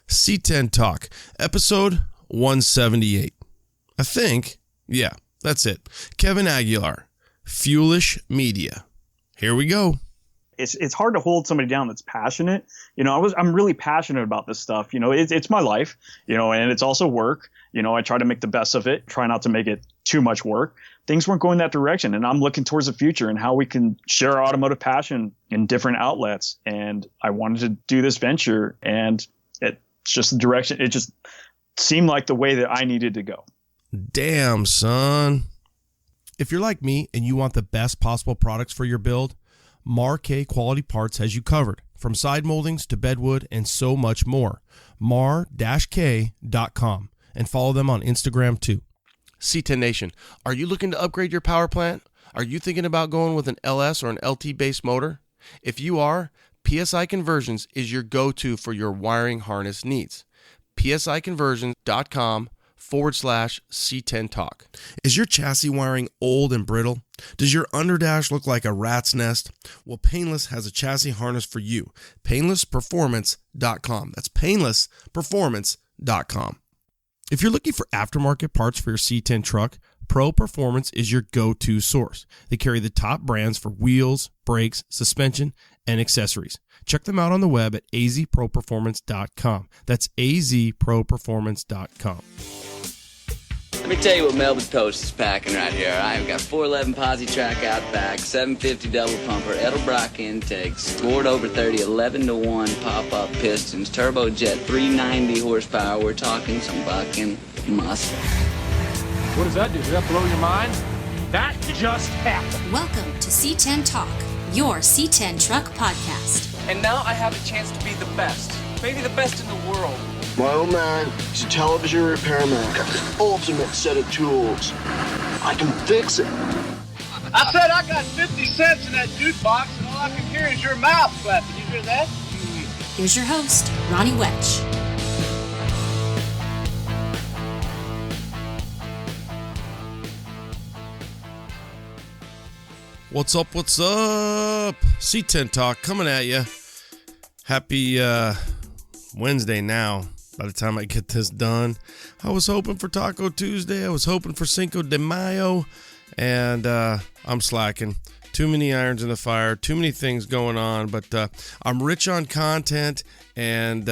C10 Talk, episode 178. I think, yeah, that's it. Kevin Aguilar, Fuelish Media. Here we go. It's hard to hold somebody down that's passionate. I'm really passionate about this stuff. It's my life, and it's also work. I try to make the best of it, try not to make it too much work. Things weren't going that direction, and I'm looking towards the future and how we can share our automotive passion in different outlets. And I wanted to do this venture, and it's just the direction. It just seemed like the way that I needed to go. Damn, son. If you're like me and you want the best possible products for your build, Mar-K Quality Parts has you covered, from side moldings to bedwood and so much more. mar-k.com, and follow them on Instagram too. C10 Nation, are you looking to upgrade your power plant? Are you thinking about going with an LS or an LT-based motor? If you are, PSI Conversions is your go-to for your wiring harness needs. psiconversions.com/C10 Talk. Is your chassis wiring old and brittle? Does your underdash look like a rat's nest? Well, Painless has a chassis harness for you. Painlessperformance.com. That's painlessperformance.com. If you're looking for aftermarket parts for your C10 truck, Pro Performance is your go-to source. They carry the top brands for wheels, brakes, suspension, and accessories. Check them out on the web at azproperformance.com. That's azproperformance.com. Let me tell you what Melvin Toast is packing right here. I've got 411 Posi track out back, 750 double pumper, Edelbrock intakes, scored over 30, 11-1 pop-up pistons, turbojet, 390 horsepower. We're talking some bucking muscle. What does that do? Does that blow your mind? That just happened. Welcome to C10 Talk, your C10 truck podcast. And now I have a chance to be the best, maybe the best in the world. My old man is a television repairman. Got the ultimate set of tools. I can fix it. I said I got 50 cents in that jukebox, and all I can hear is your mouth clapping. You hear that? Here's your host, Ronnie Welch. What's up? What's up? C10 Talk coming at you. Happy Wednesday now. By the time I get this done, I was hoping for Taco Tuesday. I was hoping for Cinco de Mayo, and I'm slacking. Too many irons in the fire, too many things going on, but I'm rich on content and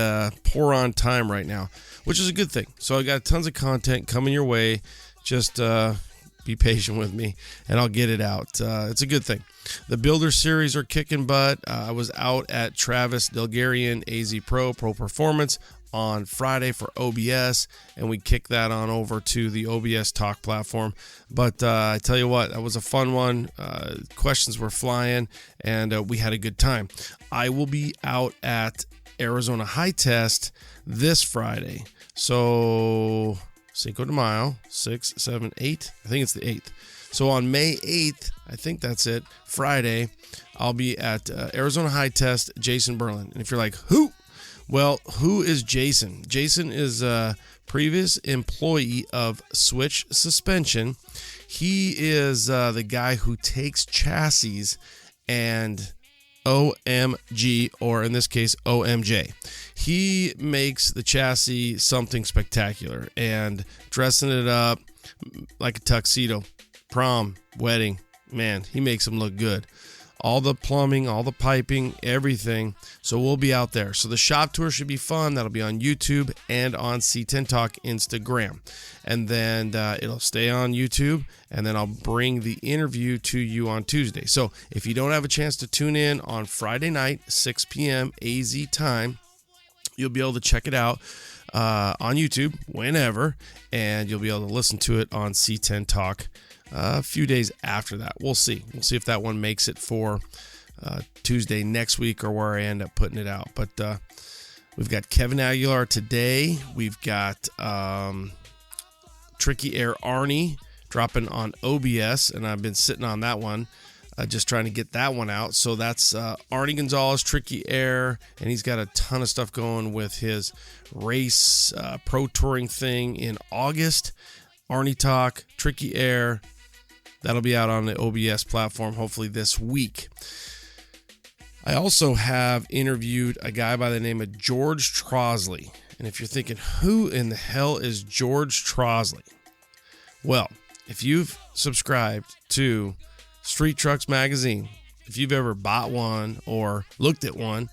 poor on time right now, which is a good thing. So I got tons of content coming your way. Just be patient with me, and I'll get it out. It's a good thing. The Builder Series are kicking butt. I was out at Travis Delgarian AZ Pro Performance on Friday for OBS, and we kicked that on over to the OBS Talk platform. But I tell you what, that was a fun one. Questions were flying, and we had a good time. I will be out at Arizona High Test this Friday. So Cinco de Mayo, 6, 7, 8. I think it's the 8th. So on May 8th, I think that's it, Friday, I'll be at Arizona High Test, Jason Berlin. And if you're like, who? Well, who is Jason? Jason is a previous employee of Switch Suspension. He is the guy who takes chassis and OMG, or in this case, OMJ. He makes the chassis something spectacular and dressing it up like a tuxedo, prom, wedding. Man, he makes them look good. All the plumbing, all the piping, everything. So we'll be out there. So the shop tour should be fun. That'll be on YouTube and on C10 Talk Instagram. And then it'll stay on YouTube. And then I'll bring the interview to you on Tuesday. So if you don't have a chance to tune in on Friday night, 6 p.m. AZ time, you'll be able to check it out on YouTube whenever. And you'll be able to listen to it on C10 Talk a few days after that. We'll see. We'll see if that one makes it for Tuesday next week or where I end up putting it out. But we've got Kevin Aguilar today. We've got Tricky Air Arnie dropping on OBS, and I've been sitting on that one, just trying to get that one out. So that's Arnie Gonzalez, Tricky Air, and he's got a ton of stuff going with his race pro touring thing in August. Arnie Talk, Tricky Air. That'll be out on the OBS platform hopefully this week. I also have interviewed a guy by the name of George Trosley, And if you're thinking, who in the hell is George Trosley? Well, if you've subscribed to Street Trucks Magazine, if you've ever bought one or looked at one,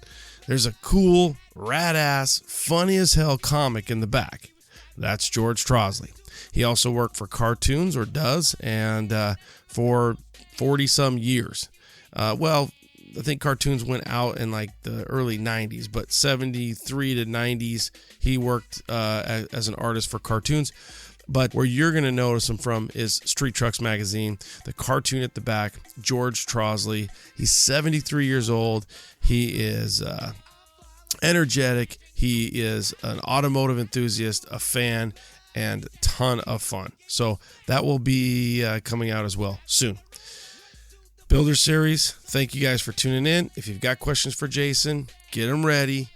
there's a cool, rad-ass, funny as hell comic in the back. That's George Trosley. He also worked for cartoons, or does, and for 40-some years. Well, I think cartoons went out in like the early 90s, but 73 to 90s, he worked as an artist for cartoons. But where you're going to notice him from is Street Trucks Magazine, the cartoon at the back, George Trosley. He's 73 years old. He is energetic. He is an automotive enthusiast, a fan, and ton of fun. So that will be coming out as well soon. Builder Series, thank you guys for tuning in. If you've got questions for Jason, get them ready.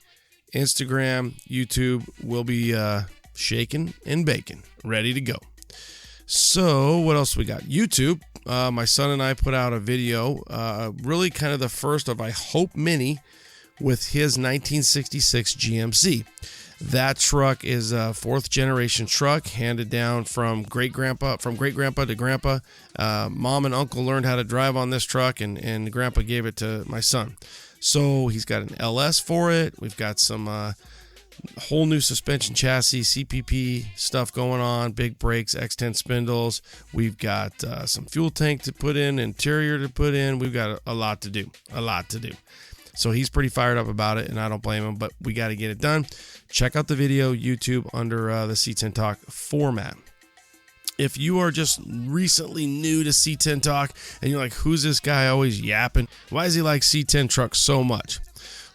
Instagram, YouTube will be shaking and baking, ready to go. So what else we got? YouTube, my son and I put out a video, really kind of the first of, I hope, many, with his 1966 GMC. That truck is a fourth generation truck, handed down from great grandpa to grandpa. Mom and uncle learned how to drive on this truck, and grandpa gave it to my son. So he's got an LS for it. We've got some whole new suspension chassis, CPP stuff going on, big brakes, X10 spindles. We've got some fuel tank to put in, interior to put in. We've got a lot to do. So he's pretty fired up about it, and I don't blame him, but we got to get it done. Check out the video, YouTube, under the C10 Talk format. If you are just recently new to C10 Talk and you're like, who's this guy always yapping? Why does he like C10 trucks so much?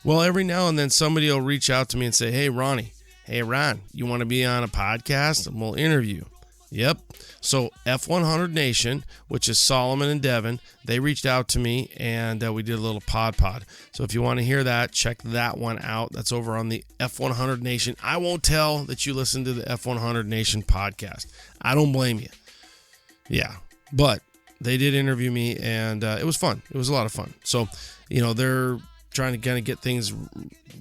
Well, every now and then somebody will reach out to me and say, hey, Ronnie, hey, Ron, you want to be on a podcast? And we'll interview. Yep. So F100 Nation, which is Solomon and Devin, they reached out to me, and we did a little pod. So if you want to hear that, check that one out. That's over on the F100 Nation. I won't tell that you listen to the F100 Nation podcast. I don't blame you. Yeah. But they did interview me, and it was fun. It was a lot of fun. So, they're trying to kind of get things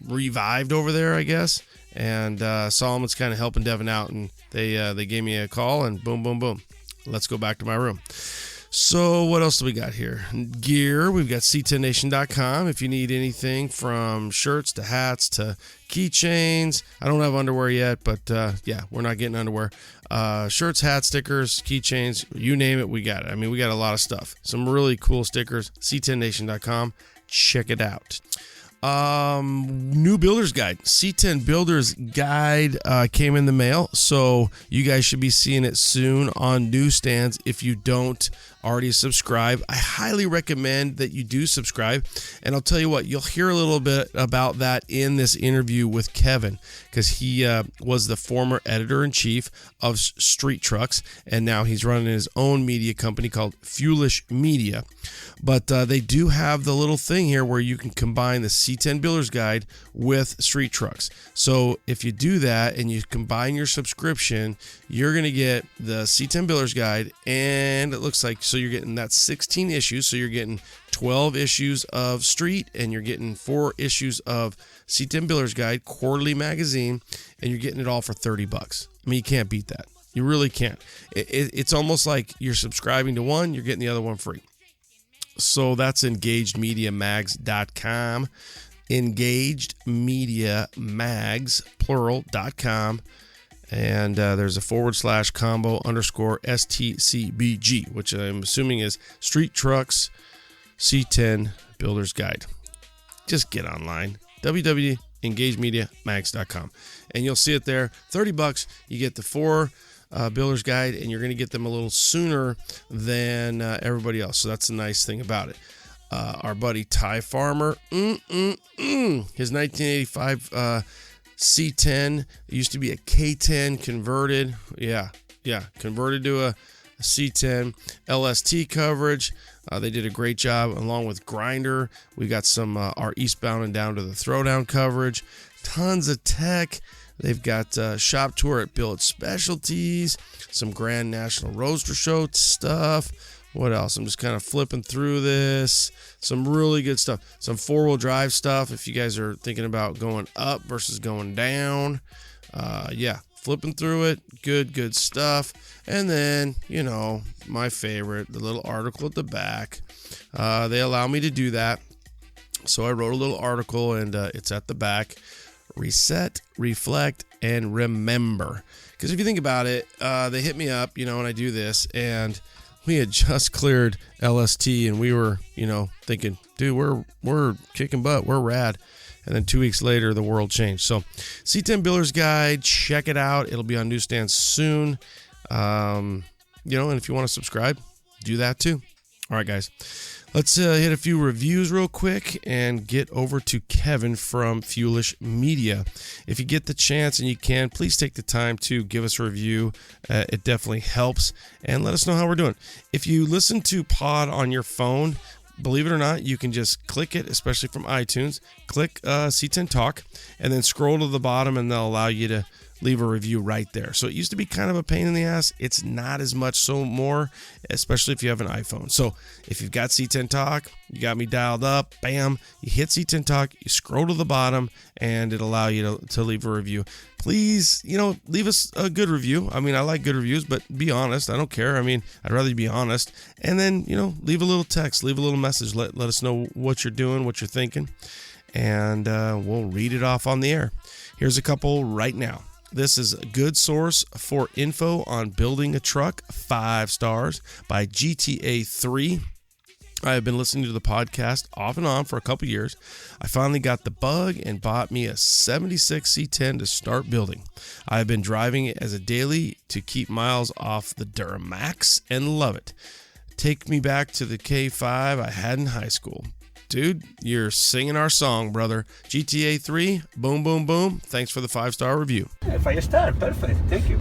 revived over there, I guess. And Solomon's kind of helping Devin out, and they gave me a call, and boom. Let's go back to my room. So what else do we got here? Gear. We've got c10nation.com. If you need anything from shirts to hats to keychains. I don't have underwear yet, but yeah, we're not getting underwear. Shirts, hats, stickers, keychains, you name it, we got it. I mean, we got a lot of stuff. Some really cool stickers. c10nation.com. Check it out. New builder's guide, C10 builder's guide came in the mail, so you guys should be seeing it soon on newsstands. If you don't already subscribe, I highly recommend that you do subscribe, and I'll tell you what, you'll hear a little bit about that in this interview with Kevin, because he was the former editor-in-chief of Street Trucks, and now he's running his own media company called Fuelish Media. But they do have the little thing here where you can combine the C10 Builder's Guide with Street Trucks. So if you do that and you combine your subscription, you're going to get the C10 Builder's Guide, and it looks like, so you're getting that 16 issues. So you're getting 12 issues of Street, and you're getting 4 issues of C10 Builder's Guide, quarterly magazine, and you're getting it all for $30. I mean, you can't beat that. You really can't. It's almost like you're subscribing to one, you're getting the other one free. So that's engagedmediamags.com, engagedmediamags, plural.com, and there's a /combo_STCBG, which I'm assuming is Street Trucks C10 Builder's Guide. Just get online, www.engagedmediamags.com, and you'll see it there. $30, you get the 4 Builder's Guide, and you're going to get them a little sooner than everybody else. So that's the nice thing about it. Our buddy Ty Farmer, his 1985 C10 used to be a K10 converted. Yeah, converted to a C10 LST coverage. They did a great job along with Grinder. We got some our eastbound and down to the throwdown coverage. Tons of tech. They've got shop tour at Billet Specialties, some Grand National Roadster Show stuff. What else? I'm just kind of flipping through this. Some really good stuff. Some four-wheel drive stuff if you guys are thinking about going up versus going down. flipping through it, good stuff. And then, my favorite, the little article at the back. They allow me to do that. So I wrote a little article, and it's at the back. Reset, reflect, and remember. Because if you think about it, they hit me up, and I do this, and we had just cleared LST, and we were, thinking, dude, we're kicking butt, we're rad. And then 2 weeks later, the world changed. So C10 Builder's Guide, check it out. It'll be on newsstands soon. And if you want to subscribe, do that too. All right, guys. Let's hit a few reviews real quick and get over to Kevin from Fuelish Media. If you get the chance and you can, please take the time to give us a review. It definitely helps. And let us know how we're doing. If you listen to Pod on your phone, believe it or not, you can just click it, especially from iTunes. Click C10 Talk, and then scroll to the bottom, and they'll allow you to leave a review right there. So it used to be kind of a pain in the ass. It's not as much so more, especially if you have an iPhone. So if you've got C10 Talk, you got me dialed up, bam, you hit C10 Talk, you scroll to the bottom, and it'll allow you to leave a review. Please, leave us a good review. I mean, I like good reviews, but be honest. I don't care. I mean, I'd rather you be honest. And then, leave a little text, leave a little message. Let us know what you're doing, what you're thinking, and we'll read it off on the air. Here's a couple right now. This is a good source for info on building a truck, 5 stars, by GTA3. I have been listening to the podcast off and on for a couple years. I finally got the bug and bought me a 76 C10 to start building. I have been driving it as a daily to keep miles off the Duramax and love it. Take me back to the K5 I had in high school. Dude, you're singing our song, brother. GTA 3, boom, boom, boom. Thanks for the 5-star review. 5-star, perfect. Thank you.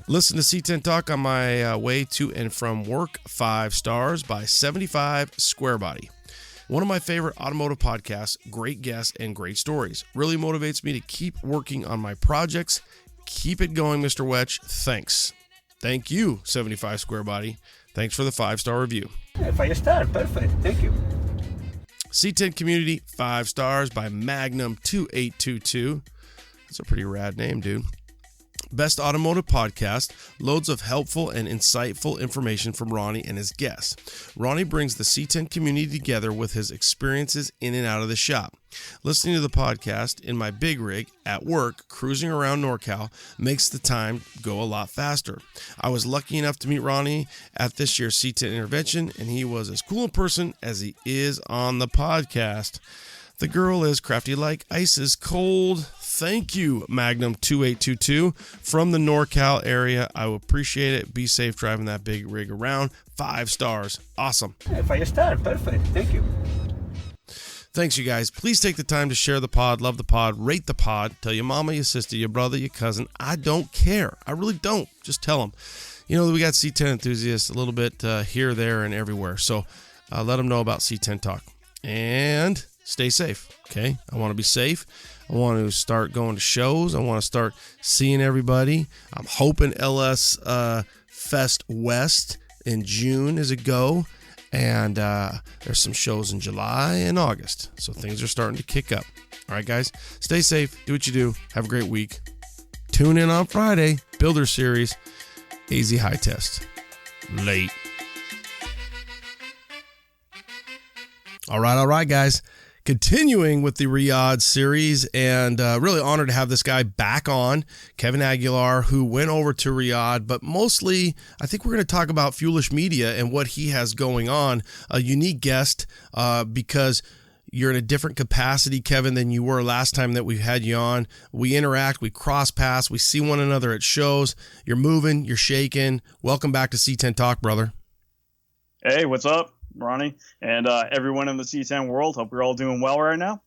Listen to C10 Talk on my way to and from work, 5 stars by 75 Square Body. One of my favorite automotive podcasts, great guests and great stories. Really motivates me to keep working on my projects. Keep it going, Mr. Wetch. Thanks. Thank you, 75 Square Body. Thanks for the 5-star review. 5-star, perfect. Thank you. C10 Community, 5 stars by Magnum2822. That's a pretty rad name, dude. Best automotive podcast, loads of helpful and insightful information from Ronnie and his guests. Ronnie brings the C10 community together with his experiences in and out of the shop. Listening to the podcast in my big rig at work, cruising around NorCal, makes the time go a lot faster. I was lucky enough to meet Ronnie at this year's C10 Intervention, and he was as cool in person as he is on the podcast. The girl is crafty like ice is cold. Thank you, Magnum2822 from the NorCal area. I will appreciate it. Be safe driving that big rig around. 5 stars. Awesome. 5-star, perfect. Thank you. Thanks, you guys. Please take the time to share the pod, love the pod, rate the pod. Tell your mama, your sister, your brother, your cousin. I don't care. I really don't. Just tell them. We got C10 enthusiasts a little bit here, there, and everywhere. So let them know about C10 Talk. And stay safe, okay? I want to be safe. I want to start going to shows. I want to start seeing everybody. I'm hoping LS Fest West in June is a go. And there's some shows in July and August. So things are starting to kick up. All right, guys, stay safe. Do what you do. Have a great week. Tune in on Friday. Builder Series. AZ High Test. Late. All right, guys. Continuing with the Riyadh series, and really honored to have this guy back on, Kevin Aguilar, who went over to Riyadh, but mostly I think we're going to talk about Fuelish Media and what he has going on. A unique guest because you're in a different capacity, Kevin, than you were last time that we had you on. We interact, we cross paths, we see one another at shows. You're moving, you're shaking. Welcome back to C10 Talk, brother. Hey, what's up, Ronnie, and everyone in the C10 world? Hope you're all doing well right now.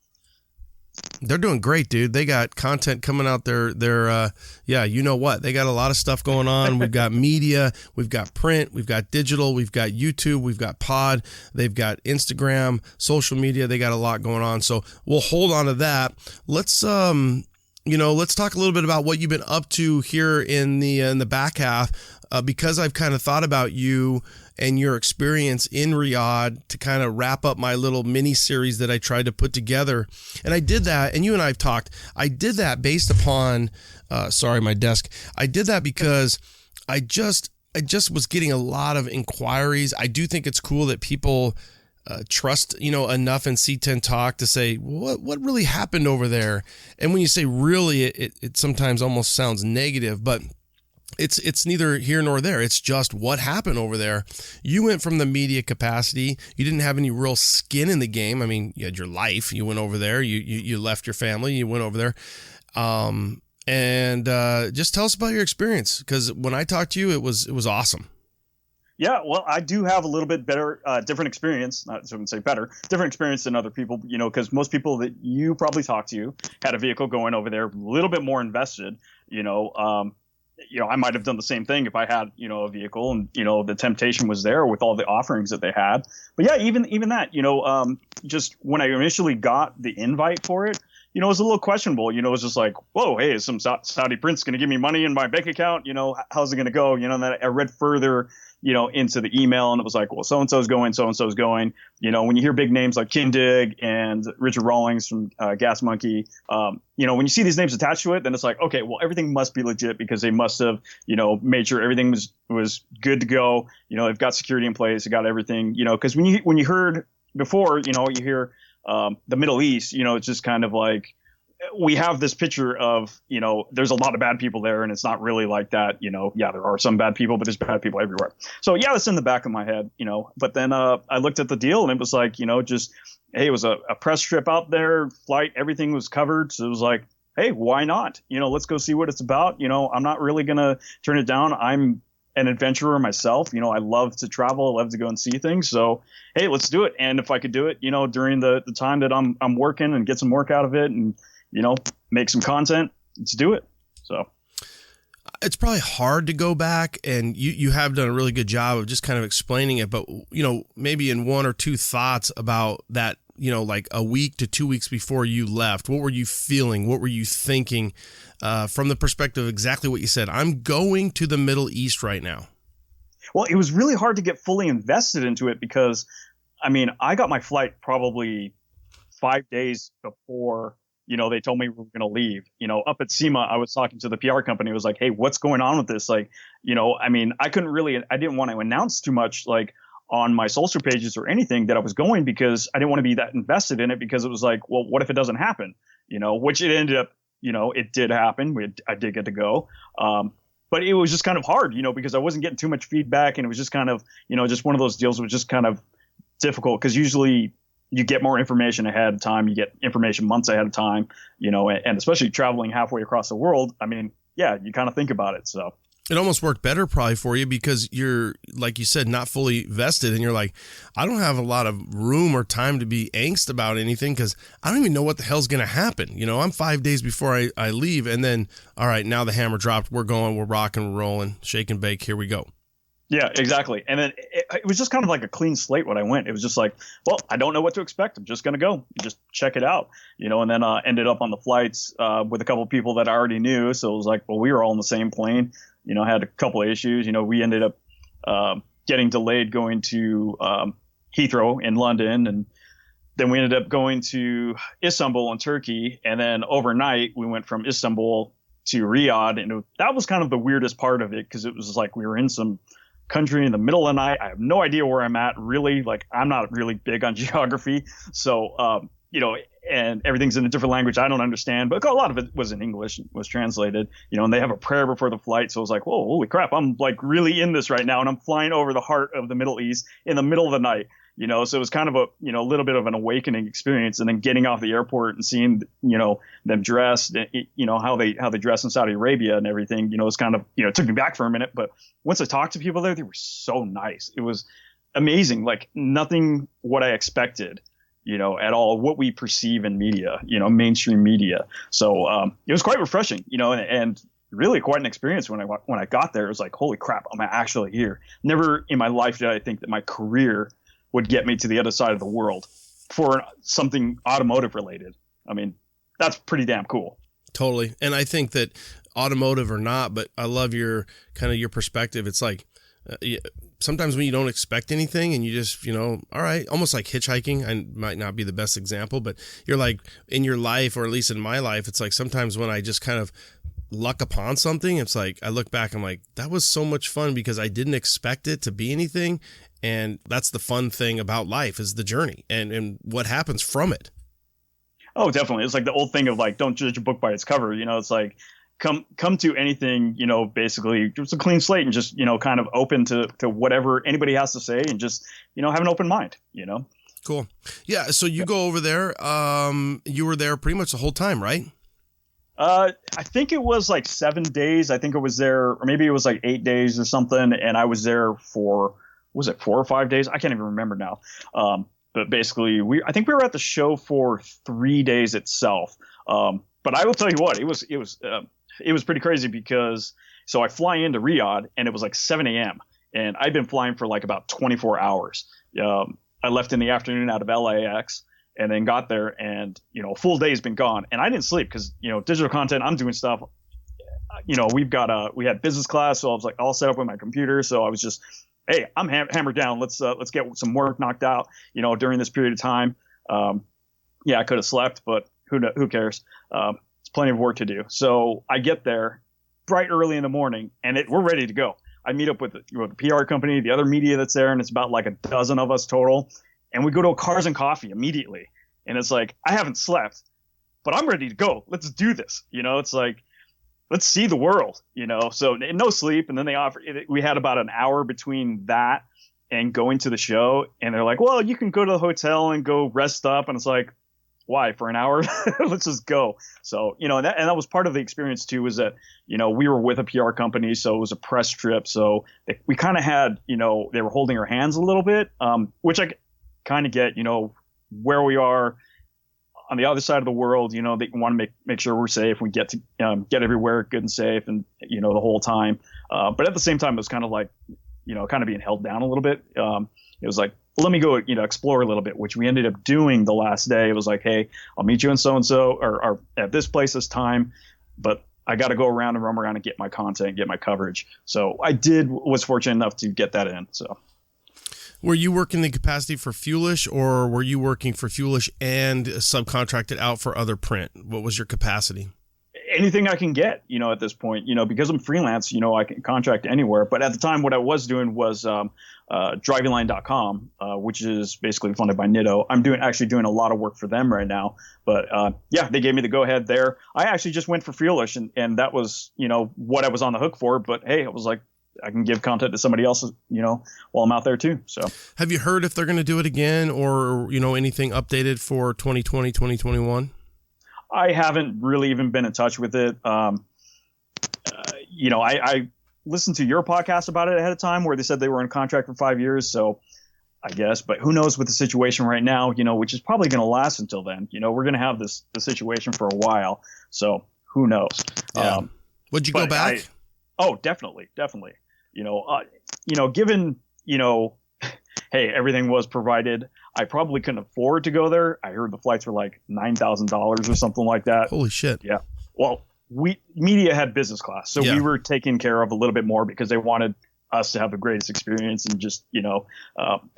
They're doing great, dude. They got content coming out there. You know what? They got a lot of stuff going on. We've got media, we've got print, we've got digital, we've got YouTube, we've got pod, they've got Instagram, social media. They got a lot going on. So we'll hold on to that. Let's talk a little bit about what you've been up to here in the back half, because I've kind of thought about you and your experience in Riyadh to kind of wrap up my little mini series that I tried to put together. And I did that, and you and I have talked. I did that based upon, sorry, my desk. I did that because I just was getting a lot of inquiries. I do think it's cool that people trust, enough in C10 Talk to say, what really happened over there? And when you say really, it sometimes almost sounds negative, but it's neither here nor there. It's just what happened over there. You went from the media capacity. You didn't have any real skin in the game. I mean, you had your life. You went over there. You left your family. You went over there. And just tell us about your experience, because when I talked to you, it was awesome. Yeah, well, I do have a little bit better, different experience. I wouldn't say better, different experience than other people, because most people that you probably talked to had a vehicle going over there, a little bit more invested. I might have done the same thing if I had, a vehicle, and the temptation was there with all the offerings that they had. But yeah, even that, just when I initially got the invite for it, it was a little questionable. It was just like, whoa, hey, is some Saudi prince going to give me money in my bank account? How's it going to go? And then I read further, into the email, and it was like, well, so-and-so's going. When you hear big names like Kindig and Richard Rawlings from Gas Monkey, when you see these names attached to it, then it's like, okay, well, everything must be legit, because they must have, made sure everything was good to go. They've got security in place. They got everything, because when you heard before, you hear the Middle East, it's just kind of like, we have this picture of, there's a lot of bad people there, and it's not really like that. Yeah, there are some bad people, but there's bad people everywhere. So yeah, that's in the back of my head, but then I looked at the deal, and it was like, just, hey, it was a press trip out there, flight, everything was covered. So it was like, hey, why not? Let's go see what it's about. I'm not really going to turn it down. I'm an adventurer myself. I love to travel. I love to go and see things. So, hey, let's do it. And if I could do it, during the time that I'm working and get some work out of it, and make some content, let's do it. So it's probably hard to go back, and you have done a really good job of just kind of explaining it, but maybe in one or two thoughts about that, like a week to 2 weeks before you left, what were you feeling? What were you thinking, from the perspective of exactly what you said? I'm going to the Middle East right now. Well, it was really hard to get fully invested into it, because I got my flight probably 5 days before they told me we were going to leave. Up at SEMA, I was talking to the PR company. It was like, hey, what's going on with this? Like, I didn't want to announce too much, like, on my social pages or anything that I was going, because I didn't want to be that invested in it, because it was like, well, what if it doesn't happen? Which it ended up, it did happen. I did get to go. But it was just kind of hard, because I wasn't getting too much feedback, and it was just kind of, just one of those deals was just kind of difficult, because usually you get more information ahead of time. You get information months ahead of time, and especially traveling halfway across the world. Yeah, you kind of think about it. So it almost worked better probably for you, because you're, like you said, not fully vested, and you're like, I don't have a lot of room or time to be angst about anything, because I don't even know what the hell's going to happen. I'm 5 days before I leave, and then, all right, now the hammer dropped. We're going, we're rocking, we're rolling, shake and bake. Here we go. Yeah, exactly. And then it was just kind of like a clean slate when I went. It was just like, well, I don't know what to expect. I'm just going to go. Just check it out, and then ended up on the flights with a couple of people that I already knew. So it was like, well, we were all in the same plane, had a couple of issues. We ended up getting delayed going to Heathrow in London, and then we ended up going to Istanbul in Turkey. And then overnight, we went from Istanbul to Riyadh. And that was kind of the weirdest part of it, because it was like we were in some country in the middle of the night. I have no idea where I'm at, really. Like, I'm not really big on geography. So, and everything's in a different language I don't understand, but a lot of it was in English, was translated, and they have a prayer before the flight. So I was like, whoa, holy crap, I'm like really in this right now. And I'm flying over the heart of the Middle East in the middle of the night, so it was kind of a, little bit of an awakening experience. And then getting off the airport and seeing, them dressed, how they dress in Saudi Arabia and everything, it's kind of, it took me back for a minute. But once I talked to people there, they were so nice. It was amazing. Like, nothing what I expected, at all, what we perceive in media, mainstream media. So it was quite refreshing, and really quite an experience when I got there. It was like, holy crap, I'm actually here. Never in my life did I think that my career would get me to the other side of the world for something automotive related. That's pretty damn cool. Totally. And I think that automotive or not, but I love your perspective. It's like, sometimes when you don't expect anything and you just, all right, almost like hitchhiking. I might not be the best example, but you're like in your life, or at least in my life, it's like sometimes when I just kind of luck upon something, it's like I look back, I'm like, that was so much fun because I didn't expect it to be anything. And that's the fun thing about life, is the journey and what happens from it. Oh, definitely. It's like the old thing of like, don't judge a book by its cover. It's like, come to anything, basically just a clean slate and just, kind of open to whatever anybody has to say, and just, have an open mind, Cool. Yeah. So you go over there, you were there pretty much the whole time, right? I think it was like 7 days. I think it was there, or maybe it was like 8 days or something. And I was there for, was it 4 or 5 days? I can't even remember now. But basically I think we were at the show for 3 days itself. But I will tell you what, it was pretty crazy because, so I fly into Riyadh and it was like 7 a.m. and I'd been flying for like about 24 hours. I left in the afternoon out of LAX and then got there, and, a full day has been gone, and I didn't sleep because, digital content, I'm doing stuff, we had business class. So I was like all set up with my computer. So I was just, hey, I'm hammered down. Let's get some work knocked out, during this period of time. Yeah, I could have slept, but who cares? It's plenty of work to do. So I get there bright early in the morning, and we're ready to go. I meet up with the PR company, the other media that's there, and it's about like a dozen of us total. And we go to a Cars and Coffee immediately. And it's like, I haven't slept, but I'm ready to go. Let's do this. It's like, let's see the world, so no sleep. And then we had about an hour between that and going to the show. And they're like, well, you can go to the hotel and go rest up. And it's like, why, for an hour? Let's just go. So, that was part of the experience too, was that, we were with a PR company. So it was a press trip. So we kind of had, they were holding our hands a little bit, which I kind of get, where we are on the other side of the world. They want to make sure we're safe. We get to get everywhere good and safe, and, the whole time. But at the same time, it was kind of like, kind of being held down a little bit. It was like, well, let me go, explore a little bit, which we ended up doing the last day. It was like, hey, I'll meet you in so-and-so or at this place this time, but I got to go around and roam around and get my content, get my coverage. So I was fortunate enough to get that in. So. Were you working the capacity for Fuelish, or were you working for Fuelish and subcontracted out for other print? What was your capacity? Anything I can get, at this point, because I'm freelance, I can contract anywhere. But at the time, what I was doing was drivingline.com, which is basically funded by Nitto. I'm actually doing a lot of work for them right now. But yeah, they gave me the go ahead there. I actually just went for Fuelish, and that was, what I was on the hook for. But hey, I was like, I can give content to somebody else, while I'm out there too. So have you heard if they're going to do it again, or, anything updated for 2020, 2021? I haven't really even been in touch with it. I listened to your podcast about it ahead of time where they said they were in contract for 5 years. So I guess, but who knows with the situation right now, which is probably going to last until then. We're going to have the situation for a while. So who knows? Yeah. Would you go back? Oh, definitely. Given, hey, everything was provided, I probably couldn't afford to go there. I heard the flights were like $9,000 or something like that. Holy shit. Yeah. Well, media had business class, so we were taken care of a little bit more because they wanted us to have the greatest experience and just,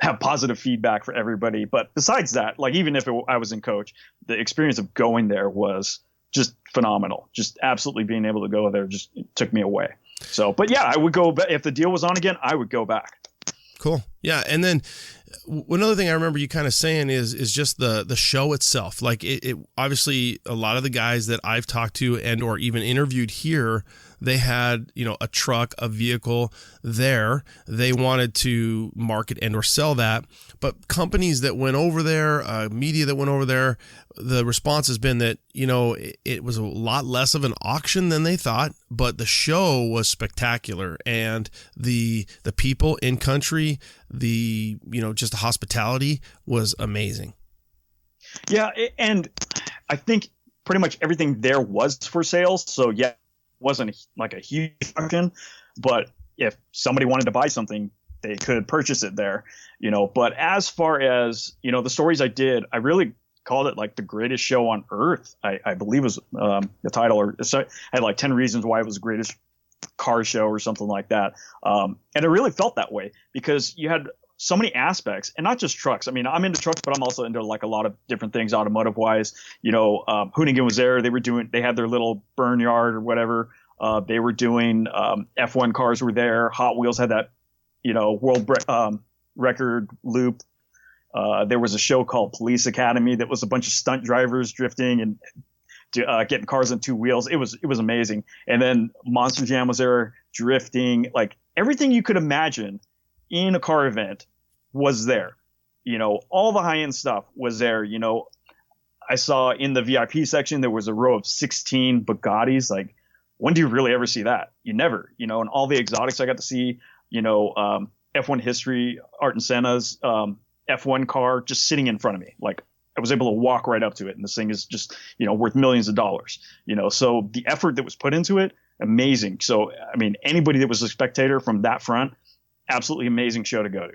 have positive feedback for everybody. But besides that, like, even if I was in coach, the experience of going there was just phenomenal. Just absolutely being able to go there just took me away. So, but yeah, I would go back. If the deal was on again, I would go back. Cool. Yeah. And then another thing I remember you kind of saying is just the show itself. Like it obviously a lot of the guys that I've talked to and or even interviewed here, they had, a truck, a vehicle there. They wanted to market and or sell that. But companies that went over there, media that went over there, the response has been that, it was a lot less of an auction than they thought, but the show was spectacular. And the people in country, just the hospitality was amazing. Yeah. And I think pretty much everything there was for sale. So yeah, wasn't like a huge auction, but if somebody wanted to buy something, they could purchase it there, but as far as, the stories I did, I really called it like the greatest show on earth. I believe was the title, or so I had like 10 reasons why it was the greatest car show or something like that. And it really felt that way because you had so many aspects, and not just trucks. I mean, I'm into trucks, but I'm also into like a lot of different things automotive wise. Hoonigan was there. They had their little burn yard or whatever. They were doing F1 cars were there. Hot Wheels had that, world record loop. There was a show called Police Academy that was a bunch of stunt drivers drifting and getting cars on two wheels. It was amazing. And then Monster Jam was there, drifting, like everything you could imagine in a car event was there. All the high end stuff was there. I saw in the VIP section there was a row of 16 Bugattis. Like, when do you really ever see that? You never. And all the exotics I got to see. F1 history, Art and Senna's F1 car just sitting in front of me. Like, I was able to walk right up to it, and this thing is just worth millions of dollars. So the effort that was put into it, amazing. So I mean, anybody that was a spectator from that front, absolutely amazing show to go to.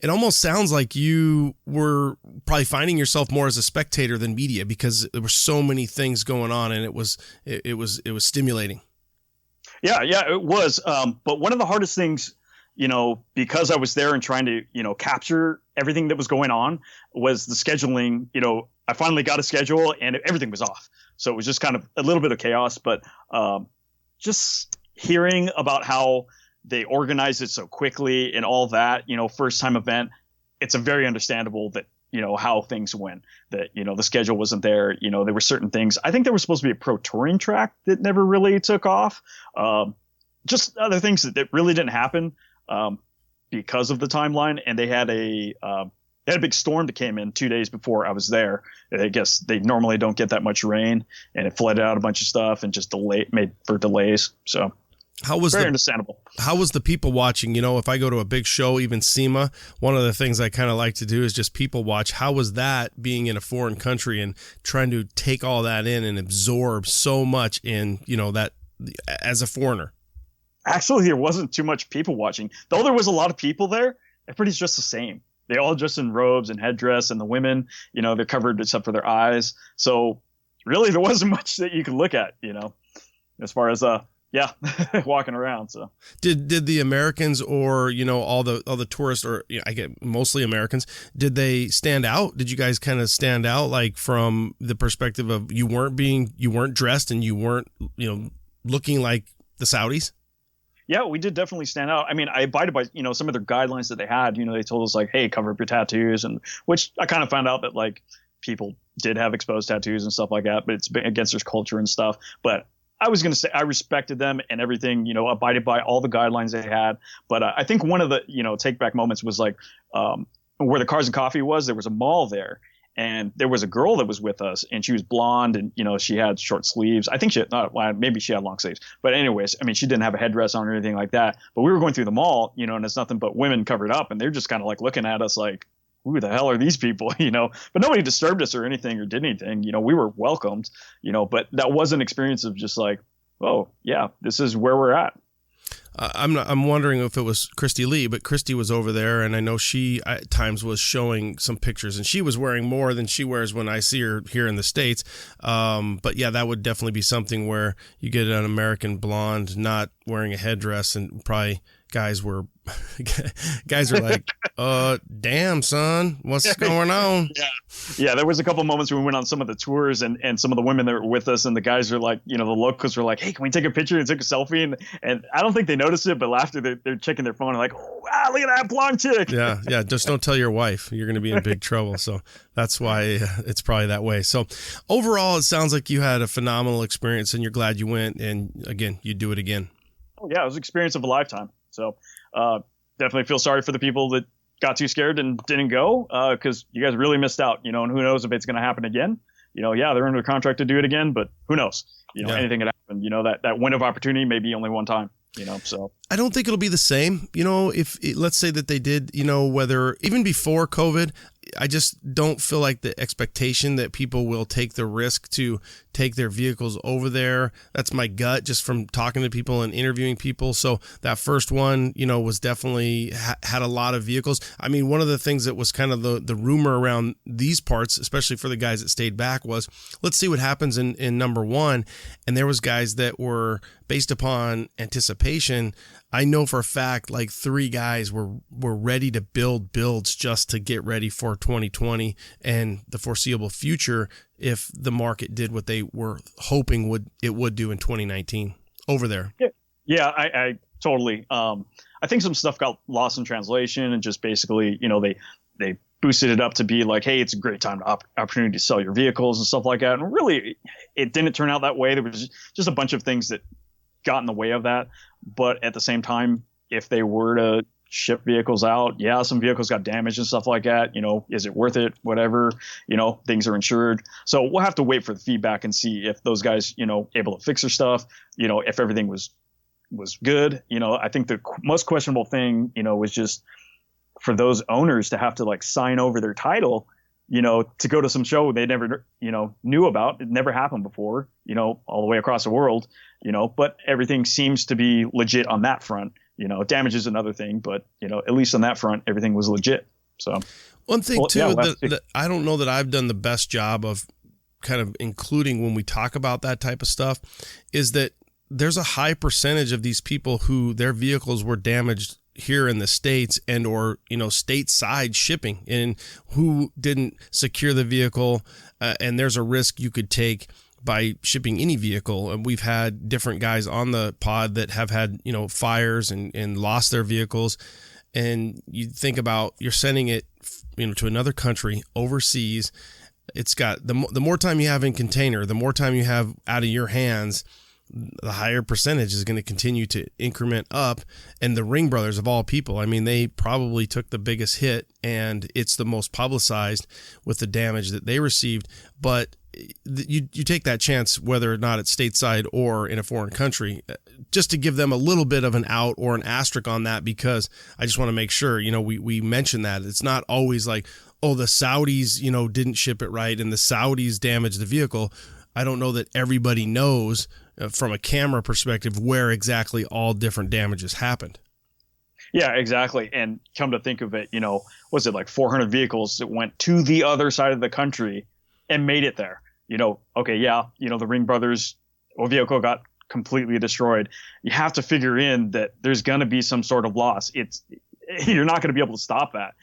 It almost sounds like you were probably finding yourself more as a spectator than media, because there were so many things going on, and it was stimulating. Yeah, it was. But one of the hardest things, because I was there and trying to, capture everything that was going on, was the scheduling. I finally got a schedule and everything was off. So it was just kind of a little bit of chaos, but just hearing about how they organized it so quickly and all that, first time event, it's a very understandable that, how things went, that, the schedule wasn't there. There were certain things. I think there was supposed to be a pro touring track that never really took off. Just other things that really didn't happen because of the timeline. And they had a big storm that came in 2 days before I was there. I guess they normally don't get that much rain, and it flooded out a bunch of stuff and just made for delays. So very understandable. How was the people watching? If I go to a big show, even SEMA, one of the things I kind of like to do is just people watch. How was that, being in a foreign country and trying to take all that in and absorb so much in, that as a foreigner? Actually, there wasn't too much people watching. Though there was a lot of people there, everybody's just the same. They all dressed in robes and headdress, and the women, they're covered except for their eyes. So really there wasn't much that you could look at, as far as walking around. So did the Americans, or all the tourists, or I get mostly Americans, did they stand out? Did you guys kind of stand out, like from the perspective of you weren't dressed and you weren't looking like the Saudis? Yeah, we did definitely stand out. I mean, I abided by, some of their guidelines that they had. They told us like, hey, cover up your tattoos, and which I kind of found out that like people did have exposed tattoos and stuff like that, but it's against their culture and stuff. But I was going to say I respected them and everything, abided by all the guidelines they had. But I think one of the, take back moments was like where the Cars and Coffee was, there was a mall there. And there was a girl that was with us, and she was blonde, and she had short sleeves. I think maybe she had long sleeves. But anyways, I mean, she didn't have a headdress on or anything like that. But we were going through the mall, and it's nothing but women covered up, and they're just kind of like looking at us like, who the hell are these people, But nobody disturbed us or anything or did anything. We were welcomed, but that was an experience of just like, oh yeah, this is where we're at. I'm wondering if it was Christy Lee, but Christy was over there, and I know she at times was showing some pictures, and she was wearing more than she wears when I see her here in the States. But yeah, that would definitely be something where you get an American blonde not wearing a headdress, and probably guys are like, damn son, what's going on? Yeah, there was a couple moments when we went on some of the tours, and some of the women that were with us, and the guys are like, the locals were like, hey, can we take a picture, and take a selfie? And I don't think they noticed it, but after they're checking their phone and like, oh wow, look at that blonde chick. Yeah, just don't tell your wife, you're going to be in big trouble. So that's why it's probably that way. So overall, it sounds like you had a phenomenal experience, and you're glad you went, and again, you'd do it again. Oh yeah, it was an experience of a lifetime. So definitely feel sorry for the people that got too scared and didn't go, because you guys really missed out, and who knows if it's going to happen again. Yeah, they're under contract to do it again, but who knows? Anything could happen. That window of opportunity may be only one time. So I don't think it'll be the same. If let's say that they did, whether even before COVID, I just don't feel like the expectation that people will take the risk to take their vehicles over there. That's my gut just from talking to people and interviewing people. So that first one, was definitely had a lot of vehicles. I mean, one of the things that was kind of the rumor around these parts, especially for the guys that stayed back, was let's see what happens in number one. And there was guys that were based upon anticipation. I know for a fact, like 3 guys were ready to build builds just to get ready for 2020 and the foreseeable future if the market did what they were hoping it would do in 2019 over there. Yeah, I totally. I think some stuff got lost in translation and just basically, they boosted it up to be like, hey, it's a great time to opportunity to sell your vehicles and stuff like that. And really, it didn't turn out that way. There was just a bunch of things that got in the way of that. But at the same time, if they were to ship vehicles out, yeah, some vehicles got damaged and stuff like that. Is it worth it? Whatever, things are insured. So we'll have to wait for the feedback and see if those guys, able to fix their stuff, if everything was good. I think the most questionable thing, was just for those owners to have to like sign over their title, to go to some show they never, knew about. It never happened before, all the way across the world, but everything seems to be legit on that front. Damage is another thing, but, at least on that front, everything was legit. So one thing that I don't know that I've done the best job of kind of including when we talk about that type of stuff is that there's a high percentage of these people who their vehicles were damaged here in the States and or stateside shipping and who didn't secure the vehicle, and there's a risk you could take by shipping any vehicle. And we've had different guys on the pod that have had fires and lost their vehicles. And you think about you're sending it to another country overseas. It's got the more time you have in container, the more time you have out of your hands, the higher percentage is going to continue to increment up. And the Ring brothers of all people, I mean, they probably took the biggest hit and it's the most publicized with the damage that they received. But you take that chance, whether or not it's stateside or in a foreign country, just to give them a little bit of an out or an asterisk on that, because I just want to make sure, we mention that it's not always like, oh, the Saudis, didn't ship it right and the Saudis damaged the vehicle. I don't know that everybody knows from a camera perspective where exactly all different damages happened. Yeah, exactly. And come to think of it, was it like 400 vehicles that went to the other side of the country and made it there? Okay, yeah, the Ring brothers vehicle got completely destroyed. You have to figure in that there's going to be some sort of loss. You're not going to be able to stop that,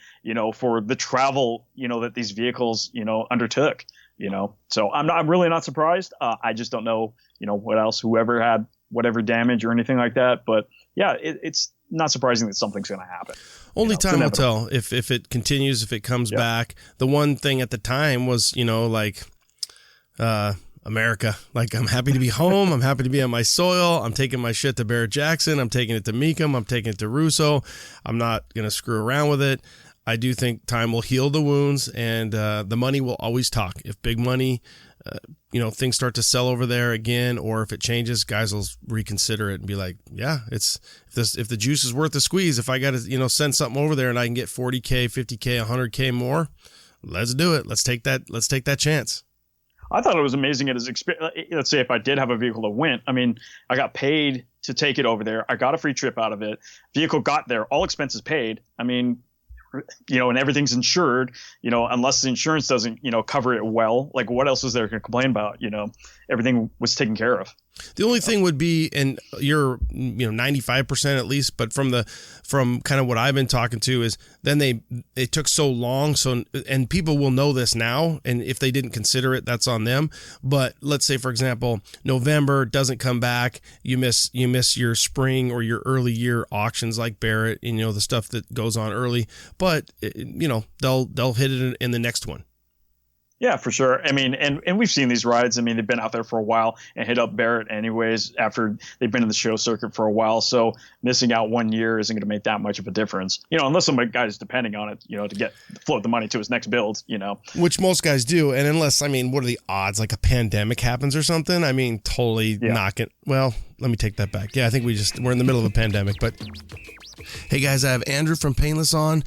for the travel, that these vehicles, undertook. So I'm really not surprised. I just don't know, what else, whoever had whatever damage or anything like that. But yeah, it's not surprising that something's going to happen. Only time will tell if it continues, if it comes back. The one thing at the time was, America, like I'm happy to be home. I'm happy to be on my soil. I'm taking my shit to Barrett Jackson. I'm taking it to Meekum. I'm taking it to Russo. I'm not going to screw around with it. I do think time will heal the wounds, and the money will always talk. If big money, things start to sell over there again, or if it changes, guys will reconsider it and be like, yeah, if the juice is worth the squeeze, if I got to, send something over there and I can get 40K, 50K, 100K more, let's do it. Let's take that chance. I thought it was amazing at his experience. Let's say if I did have a vehicle that went, I mean, I got paid to take it over there. I got a free trip out of it. Vehicle got there, all expenses paid. I mean, and everything's insured, unless the insurance doesn't, cover it well. Like what else is there to complain about? Everything was taken care of. The only thing would be, and you're 95% at least, but from kind of what I've been talking to is then it took so long. So, and people will know this now. And if they didn't consider it, that's on them. But let's say, for example, November doesn't come back. You miss your spring or your early year auctions like Barrett, the stuff that goes on early, but they'll hit it in the next one. Yeah, for sure. I mean, and we've seen these rides. I mean, they've been out there for a while and hit up Barrett anyways after they've been in the show circuit for a while. So missing out 1 year isn't going to make that much of a difference, unless some guy's depending on it, to float the money to his next build, Which most guys do. And unless, what are the odds? Like a pandemic happens or something? I mean, totally knock it. Well, let me take that back. Yeah, I think we're in the middle of a pandemic. But hey, guys, I have Andrew from Painless on.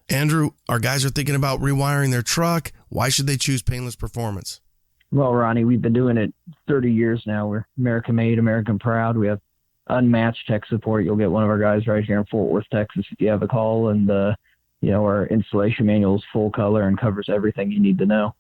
Andrew, our guys are thinking about rewiring their truck. Why should they choose Painless Performance? Well, Ronnie, we've been doing it 30 years now. We're American made, American proud. We have unmatched tech support. You'll get one of our guys right here in Fort Worth, Texas, if you have a call. And, our installation manual is full color and covers everything you need to know.